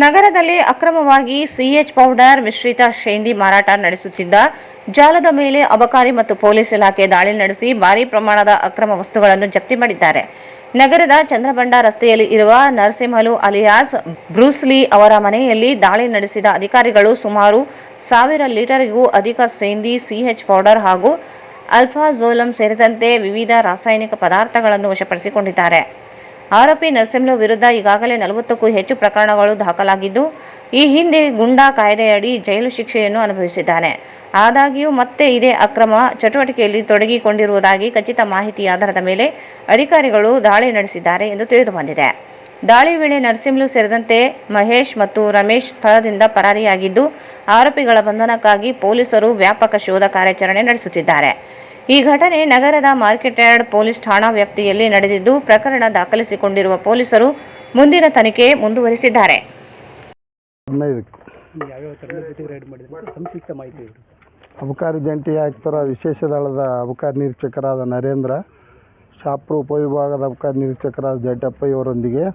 ನಗರದಲ್ಲಿ ಅಕ್ರಮವಾಗಿ ಸಿಎಚ್ ಪೌಡರ್ ಮಿಶ್ರಿತ ಶೇಂದಿ ಮಾರಾಟ ನಡೆಸುತ್ತಿದ್ದ ಜಾಲದ ಮೇಲೆ ಅಬಕಾರಿ ಮತ್ತು ಪೊಲೀಸ್ ಇಲಾಖೆ ದಾಳಿ ನಡೆಸಿ ಭಾರೀ ಪ್ರಮಾಣದ ಅಕ್ರಮ ವಸ್ತುಗಳನ್ನು ಜಪ್ತಿ ಮಾಡಿದ್ದಾರೆ. ನಗರದ ಚಂದ್ರಬಂಡ ರಸ್ತೆಯಲ್ಲಿ ಇರುವ ನರಸಿಂಹಲು ಅಲಿಯಾಸ್ ಬ್ರೂಸ್ಲಿ ಅವರ ಮನೆಯಲ್ಲಿ ದಾಳಿ ನಡೆಸಿದ ಅಧಿಕಾರಿಗಳು ಸುಮಾರು 1000 ಲೀಟರ್ಗೂ ಅಧಿಕ ಶೇಂದಿ, ಸಿಎಚ್ ಪೌಡರ್ ಹಾಗೂ ಅಲ್ಫಾಜೋಲಮ್ ಸೇರಿದಂತೆ ವಿವಿಧ ರಾಸಾಯನಿಕ ಪದಾರ್ಥಗಳನ್ನು ವಶಪಡಿಸಿಕೊಂಡಿದ್ದಾರೆ. ಆರೋಪಿ ನರಸಿಂಹಲು ವಿರುದ್ಧ ಈಗಾಗಲೇ 40ಕ್ಕೂ ಹೆಚ್ಚು ಪ್ರಕರಣಗಳು ದಾಖಲಾಗಿದ್ದು, ಈ ಹಿಂದೆ ಗುಂಡಾ ಕಾಯ್ದೆಯಡಿ ಜೈಲು ಶಿಕ್ಷೆಯನ್ನು ಅನುಭವಿಸಿದ್ದಾನೆ. ಆದಾಗ್ಯೂ ಮತ್ತೆ ಇದೇ ಅಕ್ರಮ ಚಟುವಟಿಕೆಯಲ್ಲಿ ತೊಡಗಿಕೊಂಡಿರುವುದಾಗಿ ಖಚಿತ ಮಾಹಿತಿ ಆಧಾರದ ಮೇಲೆ ಅಧಿಕಾರಿಗಳು ದಾಳಿ ನಡೆಸಿದ್ದಾರೆ ಎಂದು ತಿಳಿದುಬಂದಿದೆ. ದಾಳಿ ವೇಳೆ ನರಸಿಂಹಲು ಸೇರಿದಂತೆ ಮಹೇಶ್ ಮತ್ತು ರಮೇಶ್ ಸ್ಥಳದಿಂದ ಪರಾರಿಯಾಗಿದ್ದು, ಆರೋಪಿಗಳ ಬಂಧನಕ್ಕಾಗಿ ಪೊಲೀಸರು ವ್ಯಾಪಕ ಶೋಧ ಕಾರ್ಯಾಚರಣೆ ನಡೆಸುತ್ತಿದ್ದಾರೆ. ಈ ಘಟನೆ ನಗರದ ಮಾರ್ಕೆಟ್ ಯಾರ್ಡ್ ಪೊಲೀಸ್ ಠಾಣಾ ವ್ಯಾಪ್ತಿಯಲ್ಲಿ ನಡೆದಿದ್ದು, ಪ್ರಕರಣ ದಾಖಲಿಸಿಕೊಂಡಿರುವ ಪೊಲೀಸರು ಮುಂದಿನ ತನಿಖೆ ಮುಂದುವರಿಸಿದ್ದಾರೆ. ಅಬಕಾರಿ ಜಂಟಿ ಆಯುಕ್ತರ ವಿಶೇಷ ದಳದ ಅಬಕಾರಿ ನಿರೀಕ್ಷಕರಾದ ನರೇಂದ್ರ, ಶಾಪುರ ಉಪವಿಭಾಗದ ಅಬಕಾರಿ ನಿರೀಕ್ಷಕರಾದ ಜಡ್ಡಪ್ಪ ಇವರೊಂದಿಗೆ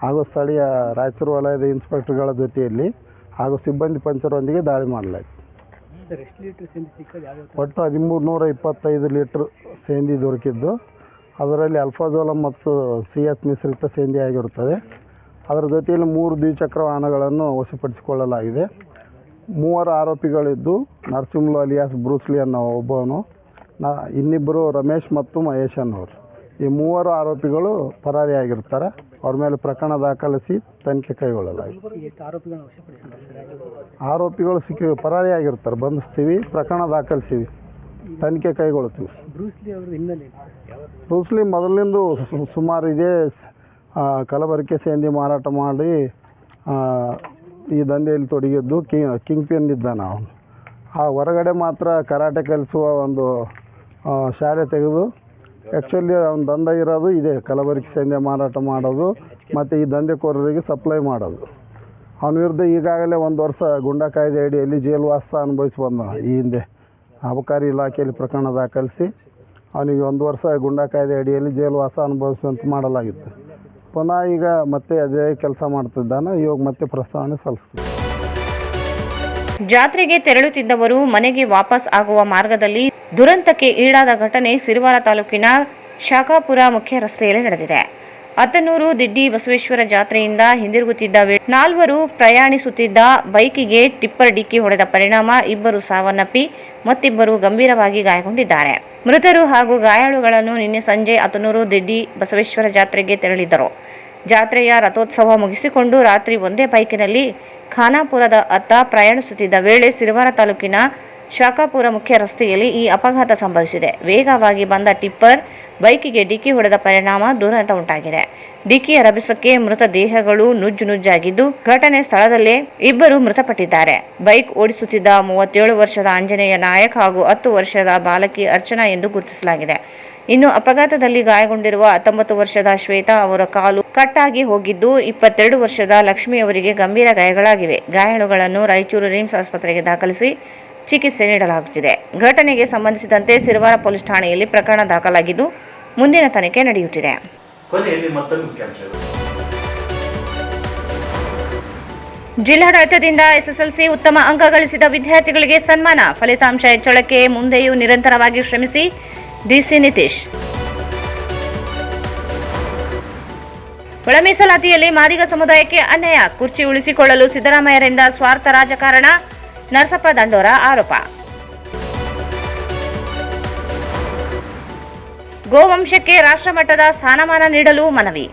ಹಾಗೂ ಸ್ಥಳೀಯ ರಾಯಚೂರು ವಲಯದ ಇನ್ಸ್ಪೆಕ್ಟರ್ಗಳ ಜೊತೆಯಲ್ಲಿ ಹಾಗೂ ಸಿಬ್ಬಂದಿ ಪಂಚರೊಂದಿಗೆ ದಾಳಿ ಮಾಡಲಾಯಿತು. ಒಟ್ಟು 1325 ಲೀಟರ್ ಸೇಂದಿ ದೊರಕಿದ್ದು, ಅದರಲ್ಲಿ ಅಲ್ಫಾಜೋಲಮ್ ಮತ್ತು CH ಮಿಶ್ರಿತ ಸೇಂದಿ ಆಗಿರುತ್ತದೆ. ಅದರ ಜೊತೆಯಲ್ಲಿ 3 ದ್ವಿಚಕ್ರ ವಾಹನಗಳನ್ನು ವಶಪಡಿಸಿಕೊಳ್ಳಲಾಗಿದೆ. 3 ಆರೋಪಿಗಳಿದ್ದು, ನರಸಿಂಹಲು ಅಲಿಯಾಸ್ ಬ್ರೂಸ್ಲಿ ಅನ್ನೋ ಒಬ್ಬವನು, ಇನ್ನಿಬ್ಬರು ರಮೇಶ್ ಮತ್ತು ಮಹೇಶ್ ಅನ್ನೋರು. ಈ 3 ಆರೋಪಿಗಳು ಪರಾರಿಯಾಗಿರ್ತಾರೆ. ಅವ್ರ ಮೇಲೆ ಪ್ರಕರಣ ದಾಖಲಿಸಿ ತನಿಖೆ ಕೈಗೊಳ್ಳಲಾಗಿದೆ. ಆರೋಪಿಗಳು ಪರಾರಿಯಾಗಿರ್ತಾರೆ, ಬಂಧಿಸ್ತೀವಿ, ಪ್ರಕರಣ ದಾಖಲಿಸ್ತೀವಿ, ತನಿಖೆ ಕೈಗೊಳ್ತೀವಿ. ಬ್ರೂಸ್ಲಿ ಮೊದಲಿಂದ ಸುಮಾರು ಇದೇ ಕಲಬೆರಕೆ ಸೇಂದಿ ಮಾರಾಟ ಮಾಡಿ ಈ ದಂಧೆಯಲ್ಲಿ ತೊಡಗಿದ್ದು ಕಿಂಗ್ ಪಿನ್ ಇದ್ದಾನೆ ಅವನು. ಹೊರಗಡೆ ಮಾತ್ರ ಕರಾಟೆ ಕಲಿಸುವ ಒಂದು ಶಾಲೆ ತೆಗೆದು, ಆ್ಯಕ್ಚುಲಿ ಅವ್ನ ದಂಧೆ ಇರೋದು ಇದೆ, ಕಲಬೆರಕೆ ಸೇಂದಿ ಮಾರಾಟ ಮಾಡೋದು ಮತ್ತು ಈ ದಂಧೆಕೋರರಿಗೆ ಸಪ್ಲೈ ಮಾಡೋದು. ಅವನ ವಿರುದ್ಧ ಈಗಾಗಲೇ 1 ವರ್ಷ ಗುಂಡಾ ಕಾಯ್ದೆ ಅಡಿಯಲ್ಲಿ ಜೈಲುವಾಸ ಅನುಭವಿಸಿ ಬಂದ. ಈ ಹಿಂದೆ ಅಬಕಾರಿ ಇಲಾಖೆಯಲ್ಲಿ ಪ್ರಕರಣ ದಾಖಲಿಸಿ ಅವನಿಗೆ 1 ವರ್ಷ ಗುಂಡಾ ಕಾಯ್ದೆ ಅಡಿಯಲ್ಲಿ ಜೈಲುವಾಸ ಅನುಭವಿಸುವಂತೆ ಮಾಡಲಾಗಿತ್ತು. ಪುನಃ ಈಗ ಮತ್ತೆ ಅದೇ ಕೆಲಸ ಮಾಡ್ತಿದ್ದಾನೆ. ಇವಾಗ ಮತ್ತೆ ಪ್ರಸ್ತಾವನೆ ಸಲ್ಲಿಸ್ತೀವಿ. ಜಾತ್ರೆಗೆ ತೆರಳುತ್ತಿದ್ದವರು ಮನೆಗೆ ವಾಪಸ್ ಆಗುವ ಮಾರ್ಗದಲ್ಲಿ ದುರಂತಕ್ಕೆ ಈಡಾದ ಘಟನೆ ಸಿರವಾರ ತಾಲೂಕಿನ ಶಾಖಾಪುರ ಮುಖ್ಯ ರಸ್ತೆಯಲ್ಲಿ ನಡೆದಿದೆ. ಅತ್ತನೂರು ದಿಡ್ಡಿ ಬಸವೇಶ್ವರ ಜಾತ್ರೆಯಿಂದ ಹಿಂದಿರುಗುತ್ತಿದ್ದ ವೇಳೆ 4 ಪ್ರಯಾಣಿಸುತ್ತಿದ್ದ ಬೈಕಿಗೆ ಟಿಪ್ಪರ್ ಡಿಕ್ಕಿ ಹೊಡೆದ ಪರಿಣಾಮ 2 ಸಾವನ್ನಪ್ಪಿ ಮತ್ತಿಬ್ಬರು ಗಂಭೀರವಾಗಿ ಗಾಯಗೊಂಡಿದ್ದಾರೆ. ಮೃತರು ಹಾಗೂ ಗಾಯಾಳುಗಳನ್ನು ನಿನ್ನೆ ಸಂಜೆ ಅತ್ತನೂರು ದಿಡ್ಡಿ ಬಸವೇಶ್ವರ ಜಾತ್ರೆಗೆ ತೆರಳಿದ್ದರು. ಜಾತ್ರೆಯ ರಥೋತ್ಸವ ಮುಗಿಸಿಕೊಂಡು ರಾತ್ರಿ ಒಂದೇ ಬೈಕಿನಲ್ಲಿ ಖಾನಾಪುರದ ಅತ್ತ ಪ್ರಯಾಣಿಸುತ್ತಿದ್ದ ವೇಳೆ ಸಿರವಾರ ತಾಲೂಕಿನ ಶಾಖಾಪುರ ಮುಖ್ಯ ರಸ್ತೆಯಲ್ಲಿ ಈ ಅಪಘಾತ ಸಂಭವಿಸಿದೆ. ವೇಗವಾಗಿ ಬಂದ ಟಿಪ್ಪರ್ ಬೈಕಿಗೆ ಡಿಕ್ಕಿ ಹೊಡೆದ ಪರಿಣಾಮ ದುರಂತ ಉಂಟಾಗಿದೆ. ಡಿಕ್ಕಿಯ ರಭಸಕ್ಕೆ ಮೃತ ದೇಹಗಳು ನುಜ್ಜಾಗಿದ್ದು, ಘಟನೆ ಸ್ಥಳದಲ್ಲೇ 2 ಮೃತಪಟ್ಟಿದ್ದಾರೆ. ಬೈಕ್ ಓಡಿಸುತ್ತಿದ್ದ 37 ವರ್ಷದ ಆಂಜನೇಯ ನಾಯಕ್ ಹಾಗೂ 10 ವರ್ಷದ ಬಾಲಕಿ ಅರ್ಚನಾ ಎಂದು ಗುರುತಿಸಲಾಗಿದೆ. ಇನ್ನು ಅಪಘಾತದಲ್ಲಿ ಗಾಯಗೊಂಡಿರುವ 19 ವರ್ಷದ ಶ್ವೇತಾ ಅವರ ಕಾಲು ಕಟ್ಟಾಗಿ ಹೋಗಿದ್ದು, 22 ವರ್ಷದ ಲಕ್ಷ್ಮಿ ಅವರಿಗೆ ಗಂಭೀರ ಗಾಯಗಳಾಗಿವೆ. ಗಾಯಾಳುಗಳನ್ನು ರಾಯಚೂರು ರಿಮ್ಸ್ ಆಸ್ಪತ್ರೆಗೆ ದಾಖಲಿಸಿ ಚಿಕಿತ್ಸೆ ನೀಡಲಾಗುತ್ತಿದೆ. ಘಟನೆಗೆ ಸಂಬಂಧಿಸಿದಂತೆ ಸಿರವಾರ ಪೊಲೀಸ್ ಠಾಣೆಯಲ್ಲಿ ಪ್ರಕರಣ ದಾಖಲಾಗಿದ್ದು, ಮುಂದಿನ ತನಿಖೆ ನಡೆಯುತ್ತಿದೆ. ಕೊನೆಯಲ್ಲಿ ಮತ್ತೊಂದು ಮುಖ್ಯಾಂಶಗಳು. ಜಿಲ್ಲಾಡಳಿತದಿಂದ SSLC ಉತ್ತಮ ಅಂಕ ಗಳಿಸಿದ ವಿದ್ಯಾರ್ಥಿಗಳಿಗೆ ಸನ್ಮಾನ. ಫಲಿತಾಂಶ ಹೆಚ್ಚಳಕ್ಕೆ ಮುಂದೆಯೂ ನಿರಂತರವಾಗಿ ಶ್ರಮಿಸಿ, DC ನಿತೀಶ್. ಒಳ ಮೀಸಲಾತಿಯಲ್ಲಿ ಮಾದಿಗ ಸಮುದಾಯಕ್ಕೆ ಅನ್ಯಾಯ, ಕುರ್ಚಿ ಉಳಿಸಿಕೊಳ್ಳಲು ಸಿದ್ದರಾಮಯ್ಯರಿಂದ ಸ್ವಾರ್ಥ ರಾಜಕಾರಣ, ನರಸಪ್ಪ ದಂಡೋರ ಆರೋಪ. ಗೋವಂಶಕ್ಕೆ ರಾಷ್ಟ್ರಮಟ್ಟದ ಸ್ಥಾನಮಾನ ನೀಡಲು ಮನವಿ.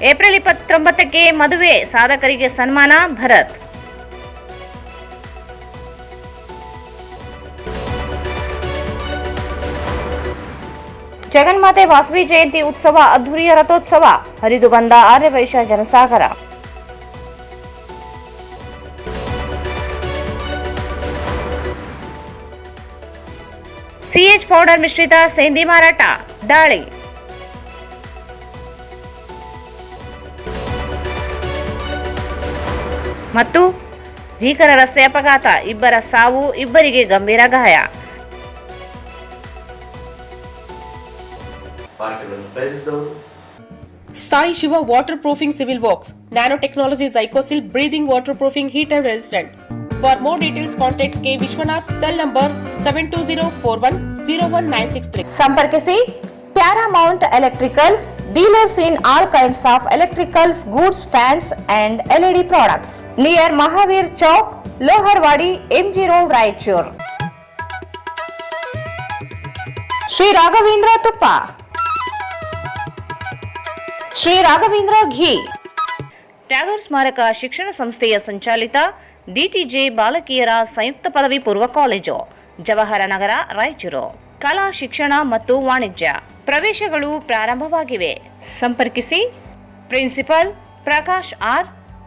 ಏಪ್ರಿಲ್ 29ಕ್ಕೆ ಮದುವೆ, ಸಾಧಕರಿಗೆ ಸನ್ಮಾನ, ಭರತ್. ಜಗನ್ಮಾತೆ ವಾಸವಿ ಜಯಂತಿ ಉತ್ಸವ ಅದ್ದೂರಿಯ ರಥೋತ್ಸವ, ಹರಿದು ಬಂದ ಆರ್ಯವೈಶ್ಯ ಜನಸಾಗರ. CH ಪೌಡರ್ ಮಿಶ್ರಿತ ಸೇಂದಿ ಮಾರಾಟ, ದಾಳಿ. ಮತ್ತು ಭೀಕರ ರಸ್ತೆ ಅಪಘಾತ, 2 ಸಾವು, 2ರಿಗೆ ಗಂಭೀರ ಗಾಯ. Sai Shiva Waterproofing Civil Works, Nanotechnology Zycosil Breathing Waterproofing Heat and Resistant. For more details, contact K. Vishwanath, cell number 7204101963. ಸಂಪರ್ಕಿಸಿ Paramount Electricals, dealers in all kinds of electricals, goods, fans and LED products. Near Mahavir Chowk, Loharwadi, MG Road, Raichur. Sri Raghavendra Tuppa, Sri Raghavendra Ghee. ಟ್ಯಾಗರ್ ಸ್ಮಾರಕ ಶಿಕ್ಷಣ ಸಂಸ್ಥೆಯ ಸಂಚಾಲಿತ DTJ ಬಾಲಕಿಯರ ಸಂಯುಕ್ತ ಪದವಿ ಪೂರ್ವ college, Jawahar ನಗರ, ರಾಯಚೂರು. ಕಲಾ ಶಿಕ್ಷಣ ಮತ್ತು ವಾಣಿಜ್ಯ ಪ್ರವೇಶಗಳು ಪ್ರಾರಂಭವಾಗಿವೆ. ಸಂಪರ್ಕಿಸಿ principal Prakash R,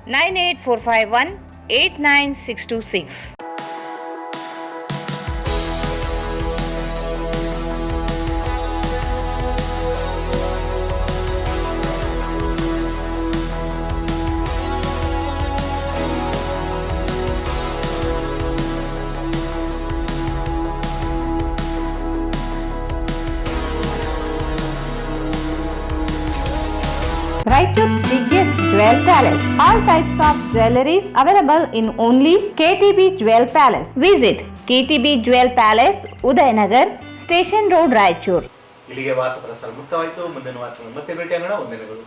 9845189626. Raichur's biggest jewel palace. All types of jewelries available in only KTB Jewel Palace. Visit KTB Jewel Palace, Udayanagar, Station Road, Raichur. ಇಲ್ಲಿಗೆ ವಾರ್ತಾ ಪ್ರಸಾರ ಮುಕ್ತವಾಯಿತು. ಮುಂದಿನ ವಾರ್ತೆಗಳನ್ನು ಮತ್ತೆ ಭೇಟಿಯಾಗೋಣ. ವಂದನೆಗಳು.